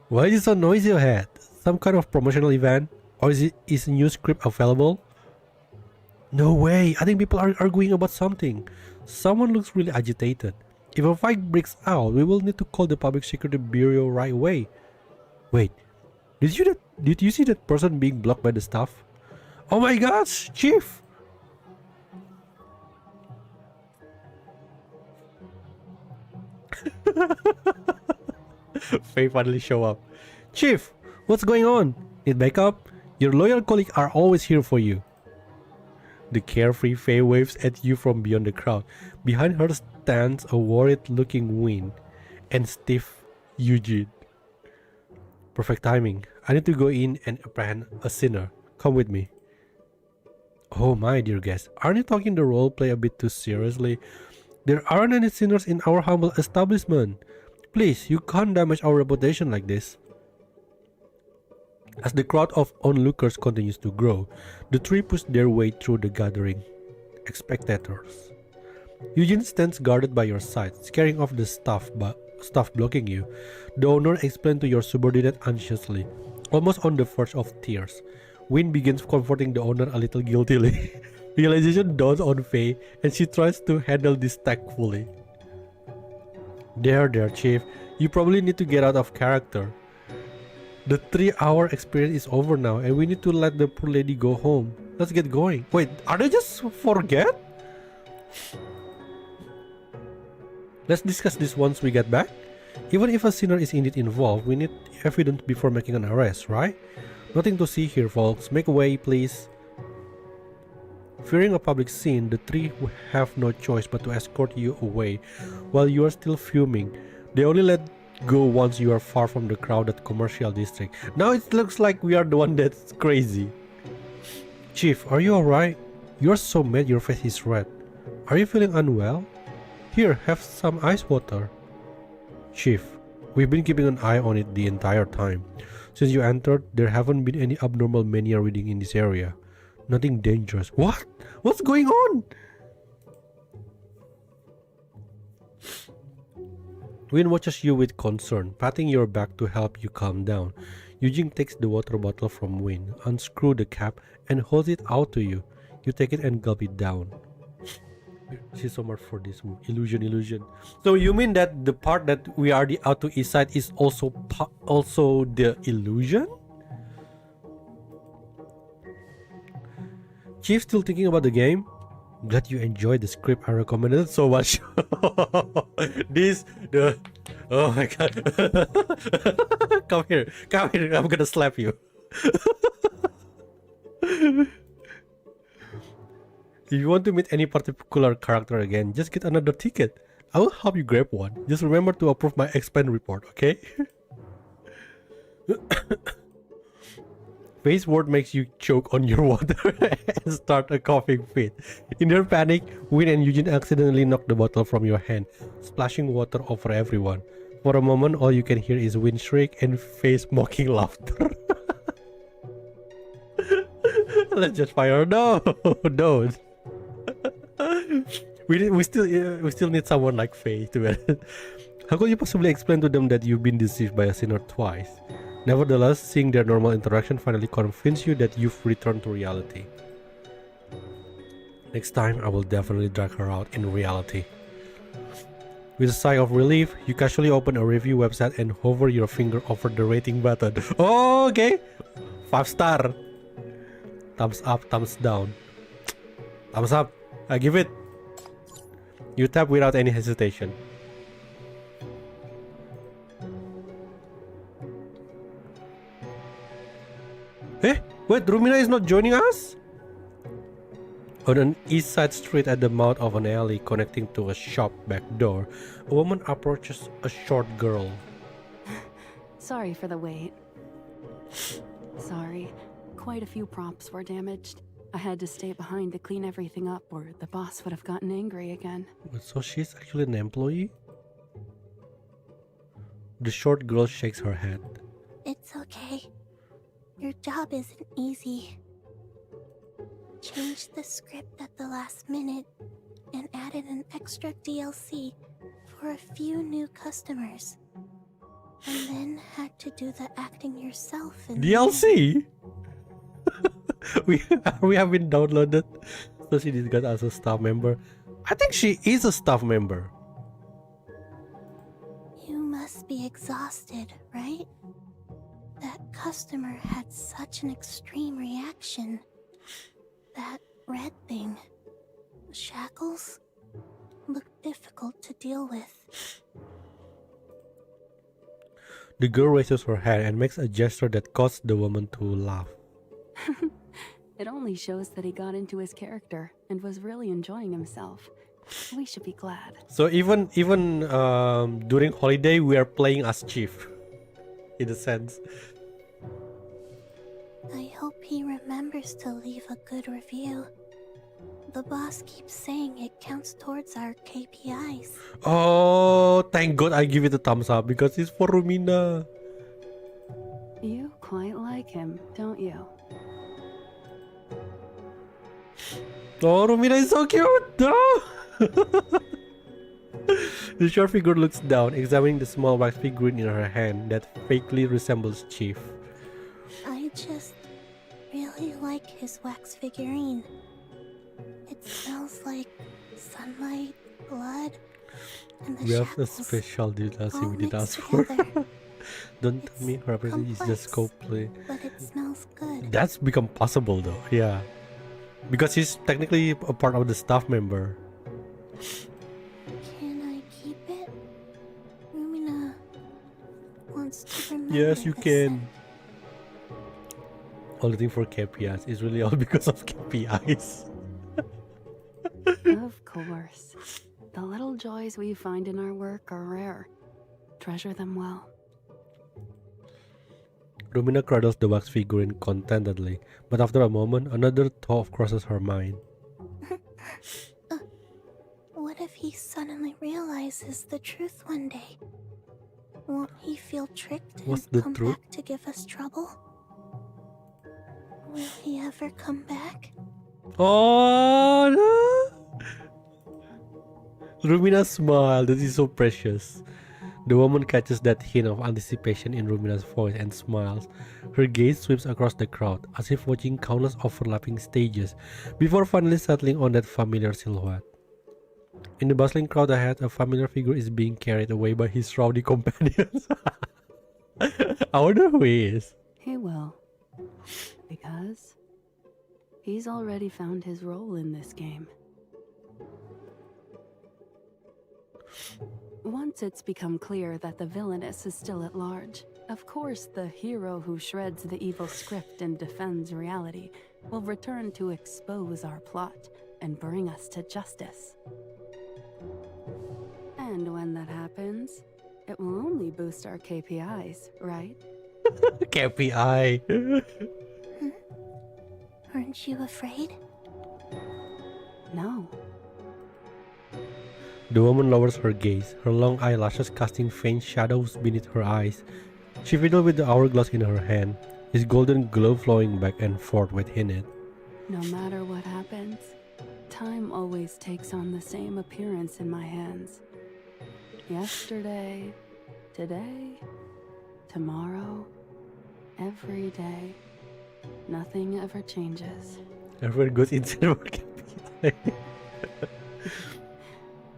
Why is it so noisy ahead? Some kind of promotional event? Or is a new script available? No way! I think people are arguing about something. Someone looks really agitated. If a fight breaks out, we will need to call the Public Security Bureau right away. Wait, did you see that person being blocked by the staff? Oh my gosh, Chief! Faye finally show up. Chief, what's going on? Need backup? Your loyal colleagues are always here for you. The carefree Faye waves at you from beyond the crowd. Behind her stands a worried-looking Win and stiff Eugene. Perfect timing. I need to go in and apprehend a sinner. Come with me. Oh my dear guest, aren't you taking the roleplay a bit too seriously? There aren't any sinners in our humble establishment. Please, you can't damage our reputation like this. As the crowd of onlookers continues to grow, the three push their way through the gathering spectators. Eugene stands guarded by your side, scaring off the staff blocking you. The owner explains to your subordinate anxiously, almost on the verge of tears. Win begins comforting the owner a little guiltily. Realization dawns on Faye, and she tries to handle this tactfully. There, Chief. You probably need to get out of character. The 3-hour experience is over now, and we need to let the poor lady go home. Let's get going. Wait, are they just forget? Let's discuss this once we get back. Even if a sinner is indeed involved, we need evidence before making an arrest, right? Nothing to see here, folks. Make way, please. Fearing a public scene, the three have no choice but to escort you away while you are still fuming. They only let go once you are far from the crowded commercial district. Now it looks like we are the one that's crazy. Chief, are you alright? You're so mad your face is red. Are you feeling unwell? Here, have some ice water. Chief, we've been keeping an eye on it the entire time. Since you entered, there haven't been any abnormal mania reading in this area. Nothing dangerous. What? What's going on? Win watches you with concern, patting your back to help you calm down. Eugene takes the water bottle from Win, unscrews the cap, and holds it out to you. You take it and gulp it down. She's so much for this illusion. So you mean that the part that we are the out to east side is also the illusion? Chief, still thinking about the game? Glad you enjoyed the script. I recommended it so much. Oh my god. Come here, I'm gonna slap you. If you want to meet any particular character again, just get another ticket. I will help you grab one. Just remember to approve my expand report, okay? Face word makes you choke on your water and start a coughing fit. In their panic, Win and Eugene accidentally knock the bottle from your hand, splashing water over everyone. For a moment, all you can hear is Win shriek and Face mocking laughter. Let's just fire. No, don't. We still need someone like Faye to it. How could you possibly explain to them that you've been deceived by a sinner twice? Nevertheless, seeing their normal interaction finally convinces you that you've returned to reality. Next time, I will definitely drag her out in reality. With a sigh of relief, you casually open a review website and hover your finger over the rating button. Oh, okay. 5 star. Thumbs up, thumbs down. Thumbs up. I give it. You tap without any hesitation. Eh? Wait, Rumina is not joining us? On an east side street at the mouth of an alley connecting to a shop back door, a woman approaches a short girl. Sorry for the wait. Sorry. Quite a few props were damaged. I had to stay behind to clean everything up or the boss would have gotten angry again. So she's actually an employee? The short girl shakes her head. It's okay. Your job isn't easy. Changed the script at the last minute and added an extra DLC for a few new customers. And then had to do the acting yourself in DLC? we have been downloaded. So she got as a staff member. I think she is a staff member. You must be exhausted, right? That customer had such an extreme reaction. That red thing, shackles, looked difficult to deal with. The girl raises her hand and makes a gesture that causes the woman to laugh. It only shows that he got into his character and was really enjoying himself. We should be glad. So even during holiday, we are playing as Chief, in a sense. I hope he remembers to leave a good review. The boss keeps saying it counts towards our KPIs. Oh, thank God I give it a thumbs up because it's for Rumina. You quite like him, don't you? Oh, Rumina is so cute! No! The short figure looks down, examining the small wax figurine in her hand that vaguely resembles Chief. I just really like his wax figurine. It smells like sunlight, blood, and the We have a shackles special DLC all we did ask mixed for. together. Don't It's tell me her person is just complex, cosplay. but it smells good. That's become possible though, yeah. Because he's technically a part of the staff member. Can I keep it? Rumina wants to remember. Yes, you the can. scent. All the thing for KPIs is really all because of KPIs. Of course. The little joys we find in our work are rare. Treasure them well. Rumina cradles the wax figurine contentedly, but after a moment, another thought crosses her mind. What if he suddenly realizes the truth one day? Won't he feel tricked What's and the come truth? back to give us trouble? Will he ever come back? Oh no! Rumina smiled. That is so precious. The woman catches that hint of anticipation in Rumina's voice and smiles. Her gaze sweeps across the crowd, as if watching countless overlapping stages, before finally settling on that familiar silhouette. In the bustling crowd ahead, a familiar figure is being carried away by his rowdy companions. I wonder who he is. He will. Because he's already found his role in this game. Once it's become clear that the villainess is still at large, of course the hero who shreds the evil script and defends reality will return to expose our plot and bring us to justice. And when that happens, it will only boost our KPIs, right? KPI. Aren't you afraid? No. The woman lowers her gaze, her long eyelashes casting faint shadows beneath her eyes. She fiddles with the hourglass in her hand, its golden glow flowing back and forth within it. No matter what happens, time always takes on the same appearance in my hands. Yesterday, today, tomorrow, every day. Nothing ever changes. Everyone goes insane.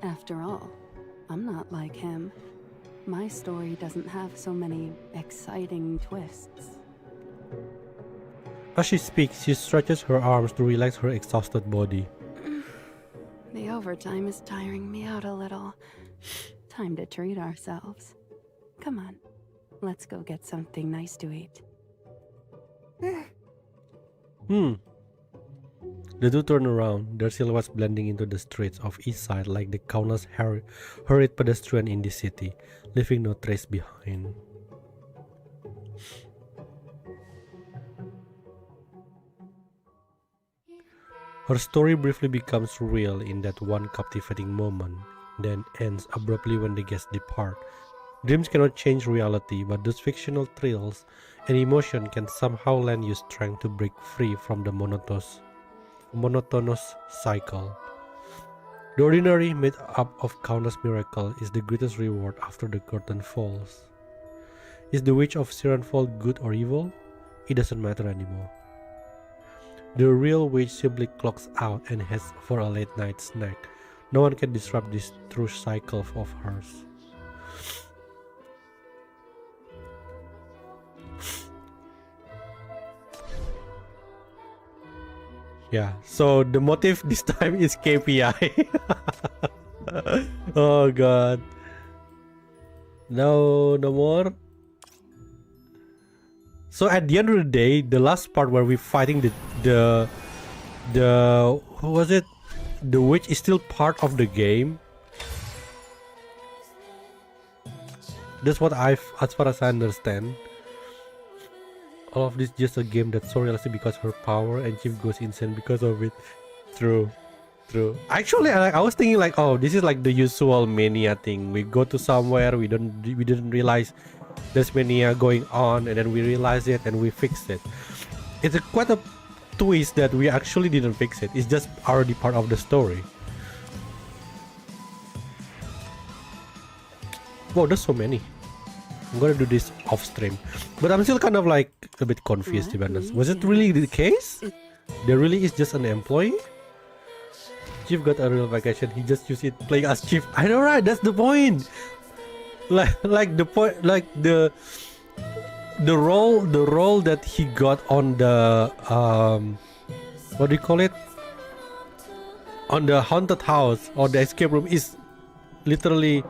After all, I'm not like him. My story doesn't have so many exciting twists. As she speaks, she stretches her arms to relax her exhausted body. The overtime is tiring me out a little. Time to treat ourselves. Come on, let's go get something nice to eat. The two turn around, their silhouettes blending into the streets of East Side like the countless hurried pedestrian in the city, leaving no trace behind. Her story briefly becomes real in that one captivating moment, then ends abruptly when the guests depart. Dreams cannot change reality, but those fictional thrills and emotion can somehow lend you strength to break free from the monotonous cycle. The ordinary, made up of countless miracles, is the greatest reward after the curtain falls. Is the witch of Sirenfall good or evil? It doesn't matter anymore. The real witch simply clocks out and heads for a late night snack. No one can disrupt this true cycle of hers. Yeah, so the motive this time is KPI. Oh god. No more. So at the end of the day, the last part where we're fighting the who was it? The witch is still part of the game. That's what as far as I understand. All of this just a game that's so realistic because her power, and Chief goes insane because of it. True. Actually, I was thinking like, oh, this is like the usual mania thing. We go to somewhere, we didn't realize there's mania going on, and then we realize it and we fix it. It's quite a twist that we actually didn't fix it. It's just already part of the story. Wow, there's so many. I'm gonna do this off stream, but I'm still kind of like a bit confused to be honest. Was it really the case? There really is just an employee? Chief got a real vacation. He just used it playing as Chief. I know, right? That's the point. Like the point, like the role that he got on the what do you call it? On the haunted house or the escape room is literally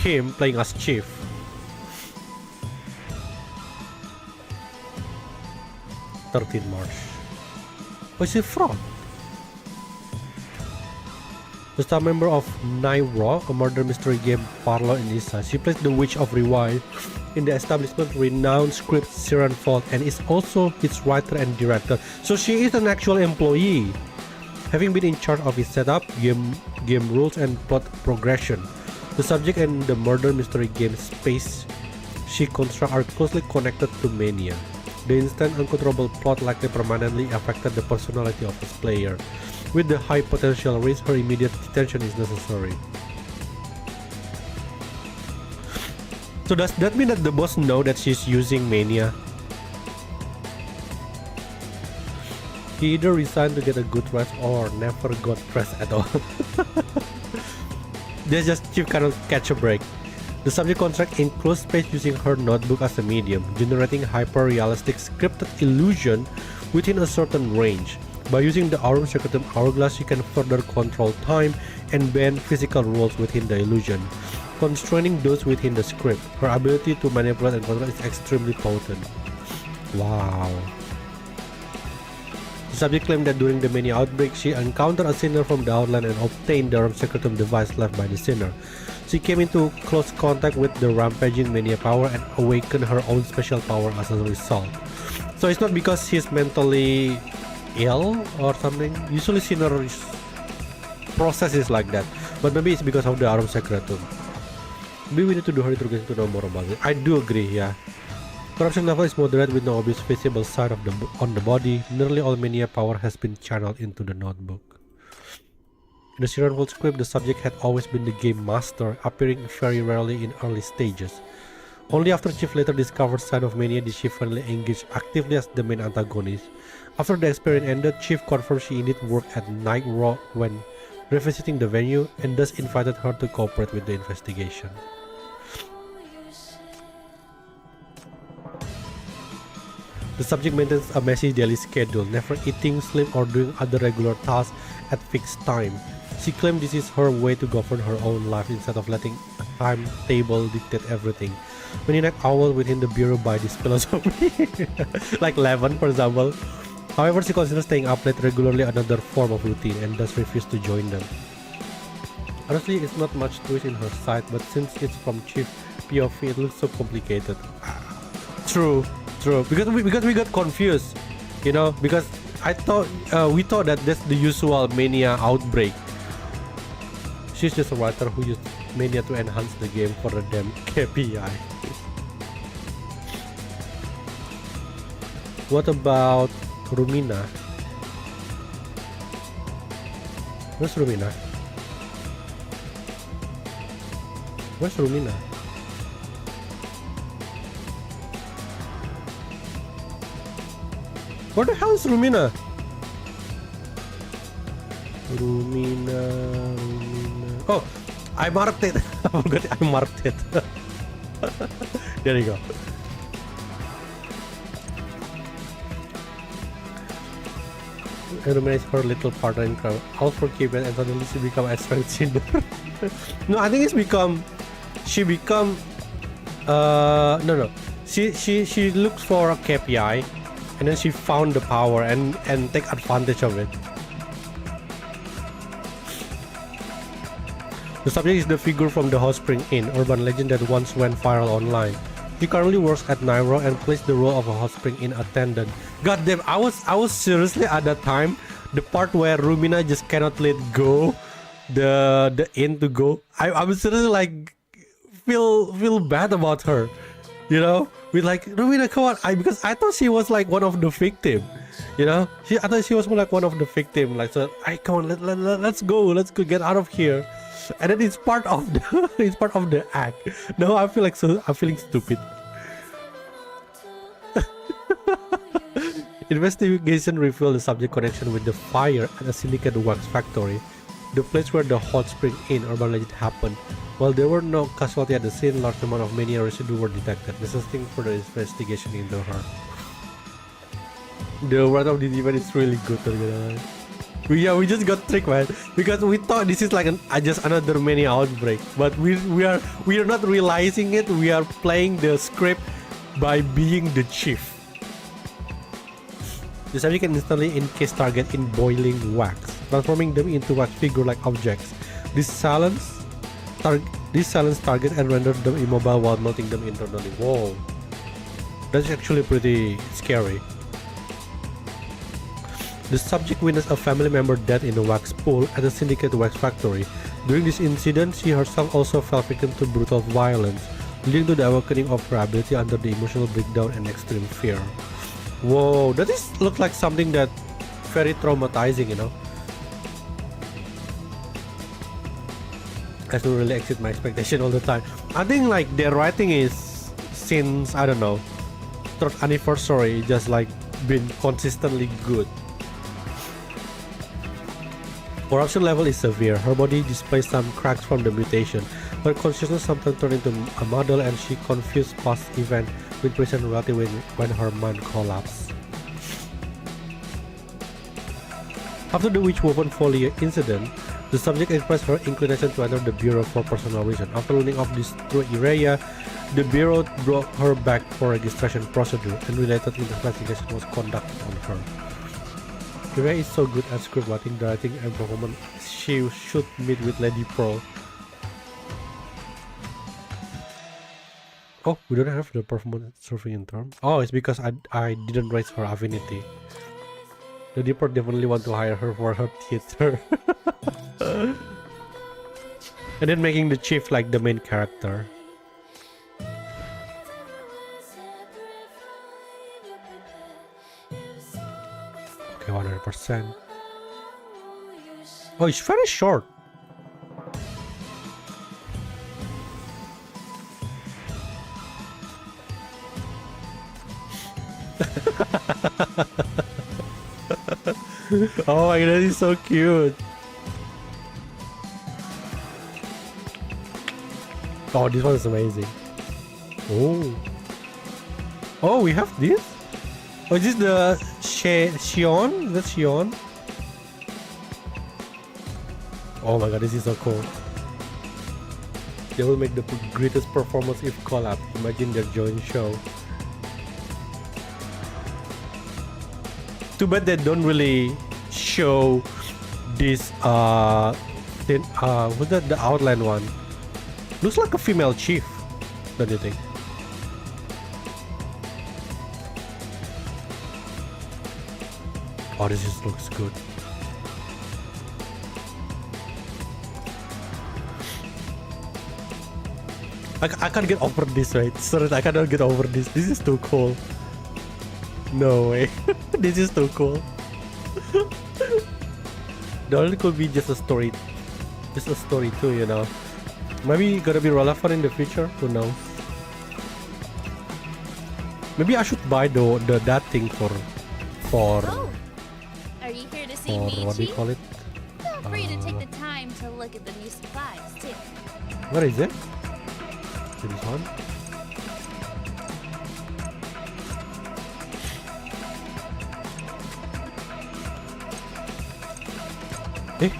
him playing as Chief. 13 March. Oh, is it fraud? The star member of Night Raw, a murder mystery game parlor in Isa. She plays the Witch of Rewind in the establishment's renowned script Sirenfall and is also its writer and director. So she is an actual employee, having been in charge of its setup, game rules, and plot progression. The subject and the murder mystery game space she constructs are closely connected to Mania. The instant uncontrollable plot likely permanently affected the personality of its player. With the high potential risk, her immediate detention is necessary. So does that mean that the boss know that she's using Mania? He either resigned to get a good rest or never got rest at all. They just cannot catch a break. The subject contract includes space using her notebook as a medium, generating hyper-realistic scripted illusion within a certain range. By using the Aurum Secretum Hourglass, she can further control time and bend physical rules within the illusion, constraining those within the script. Her ability to manipulate and control is extremely potent. Wow. The subject claimed that during the Mania outbreak, she encountered a sinner from the Outland and obtained the Aurum Secretum device left by the sinner. She came into close contact with the rampaging Mania power and awakened her own special power as a result. So it's not because she's mentally ill or something. Usually sinners process is like that, but maybe it's because of the Aurum Secretum. Maybe we need to do her interrogation to know more about it. I do agree, yeah. Corruption level is moderate with no obvious visible sign on the body. Nearly all Mania power has been channeled into the notebook. In the Sirenfall script, the subject had always been the game master, appearing very rarely in early stages. Only after Chief later discovered sign of mania did she finally engage actively as the main antagonist. After the experiment ended, Chief confirmed she indeed worked at Night Raw when revisiting the venue and thus invited her to cooperate with the investigation. The subject maintains a messy daily schedule, never eating, sleep, or doing other regular tasks at fixed time. She claimed this is her way to govern her own life instead of letting a timetable dictate everything. Many night owls within the bureau buy this philosophy, like Levin, for example. However, she considers staying up late regularly another form of routine and thus refused to join them. Honestly, it's not much twist in her side, but since it's from Chief POV, it looks so complicated. True. Because we got confused, you know, because we thought that that's the usual mania outbreak. She's just a writer who used mania to enhance the game for a damn KPI. What about Rumina? Where's Rumina? Where's Rumina? Where the hell is Rumina? Rumina. Oh, I marked it. I forgot I marked it. There you go. Rumina is her little partner in crime. All forgiven and suddenly she become a strength sinner. No, I think it's become. She become. No. She looks for a KPI, and then she found the power and take advantage of it. The subject is the figure from the Hot Spring Inn, urban legend that once went viral online. She currently works at Nairo and plays the role of a Hot Spring Inn attendant. God damn, I was seriously at that time the part where Rumina just cannot let go the inn to go. I was seriously like feel bad about her, you know. With like, Rumina, come on, because I thought she was like one of the victim, you know. I thought she was like one of the victim. Like, so, come on, let's go, get out of here. And then it's part of the act. Now I'm feeling stupid. Investigation revealed the subject connection with the fire at a syndicate wax factory, the place where the Hot Spring Inn urban legend happened. While there were no casualties at the scene, large amount of mania residue were detected, necessitating further investigation into her. The word of this event is really good. We just got tricked, man, because we thought this is like just another mania outbreak, but we are not realizing it. We are playing the script by being the chief. The subject can instantly encase target in boiling wax, transforming them into wax figure-like objects. This silence target and renders them immobile while melting them internally. Whoa, that's actually pretty scary. The subject witnessed a family member dead in a wax pool at a syndicate wax factory. During this incident, she herself also fell victim to brutal violence, leading to the awakening of her ability under the emotional breakdown and extreme fear. Whoa, that looks like something that very traumatizing, you know. Has to really exceed my expectation all the time. I think like their writing is since, I don't know, third anniversary, just like been consistently good. Corruption level is severe. Her body displays some cracks from the mutation. Her consciousness sometimes turns into a model, and she confused past event with present reality when her mind collapsed. After the Witchwoven Folio incident, the subject expressed her inclination to enter the Bureau for personal reasons. After learning of this through Ireya, the Bureau brought her back for registration procedure, and related investigation was conducted on her. Ireya is so good at script writing, directing, and performance. She should meet with Lady Pearl. Oh, we don't have the performance surfing in term. Oh, it's because I didn't raise her affinity. Lady Pearl definitely want to hire her for her theater. And then making the chief like the main character. Okay, 100%. Oh, it's very short. Oh my god, that is so cute. Oh, this one is amazing. Oh. Oh, we have this? Oh, is this the Xion? Is that Xion? Oh my god, this is so cool. They will make the greatest performance if collab. Imagine their joint show. Too bad they don't really show this what's that, the outline one? Looks like a female chief, don't you think? Oh, this just looks good. I can't get over this, right? Sorry, I cannot get over this. This is too cool. No way. This is too cool. The only could be just a story too, you know. Maybe gonna be relevant in the future. Who knows? Maybe I should buy that thing for Oh, are you here to see me, what do you Chief? call it? Feel free to take the time to look at the new supplies too. What is it? This one? Eh?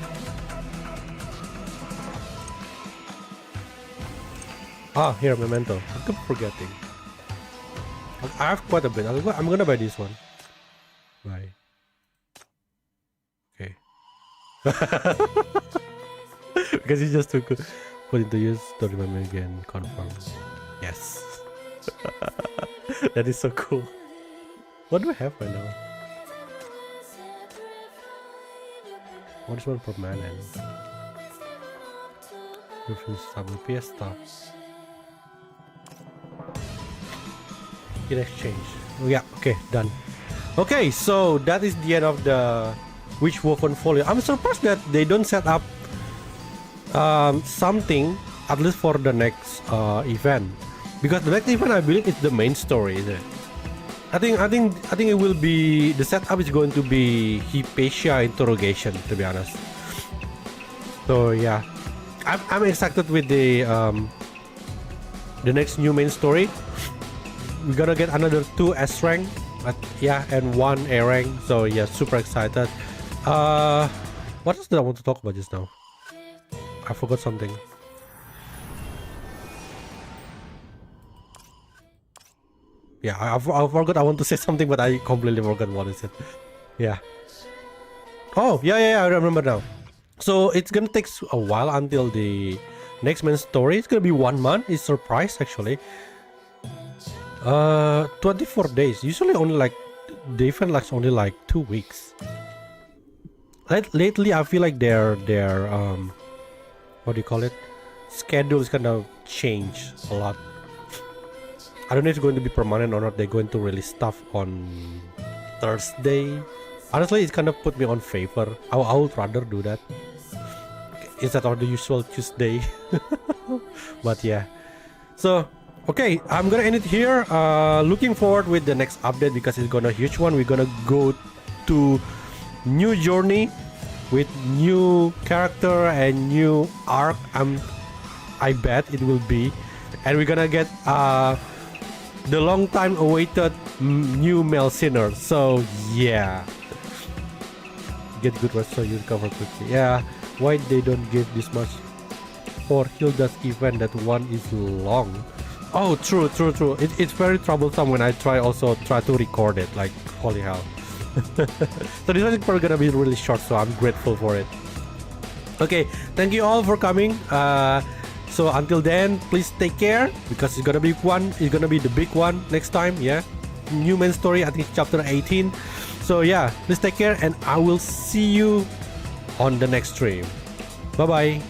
Ah, here, memento. I keep forgetting. I have quite a bit. I'm gonna buy this one. Bye. Okay. Because it's just too good. Put into use, don't remember again. Confirm. Yes. That is so cool. What do I have right now? What is one permanent? Refuse stable fiesta. In exchange. Oh, yeah, okay, done. Okay, so that is the end of the Witchwoven Folio. I'm surprised that they don't set up something at least for the next event, because the next event I believe is the main story, isn't it? I think it will be, the setup is going to be Hypatia interrogation, to be honest. So yeah, I'm excited with the next new main story. We're gonna get another 2 S rank, yeah, and 1 A rank. So yeah, super excited. What else did I want to talk about just now? I forgot something. Yeah, I forgot I want to say something, but I completely forgot what is it. Yeah. Oh, yeah, I remember now. So it's gonna take a while until the next main story. It's gonna be 1 month. It's a surprise actually. 24 days. Usually only like the event lasts only like 2 weeks. Lately I feel like their what do you call it? Schedule is kind of changed a lot. I don't know if it's going to be permanent or not. They're going to release stuff on Thursday. Honestly, it's kind of put me on favor. I would rather do that instead of the usual Tuesday. But yeah. So, okay, I'm gonna end it here. Looking forward with the next update because it's gonna huge one. We're gonna go to new journey with new character and new arc. I bet it will be, and we're gonna get the long time awaited new male sinner. So yeah, get good rest so you recover quickly. Yeah, why they don't give this much for Hilda's event? That one is long. Oh, true. It's very troublesome when I try to record it. Like, holy hell. So this one is probably gonna be really short, so I'm grateful for it. Okay, thank you all for coming. So until then, please take care because it's gonna be the big one next time. Yeah, new main story. I think it's chapter 18. So yeah, please take care, and I will see you on the next stream. Bye bye.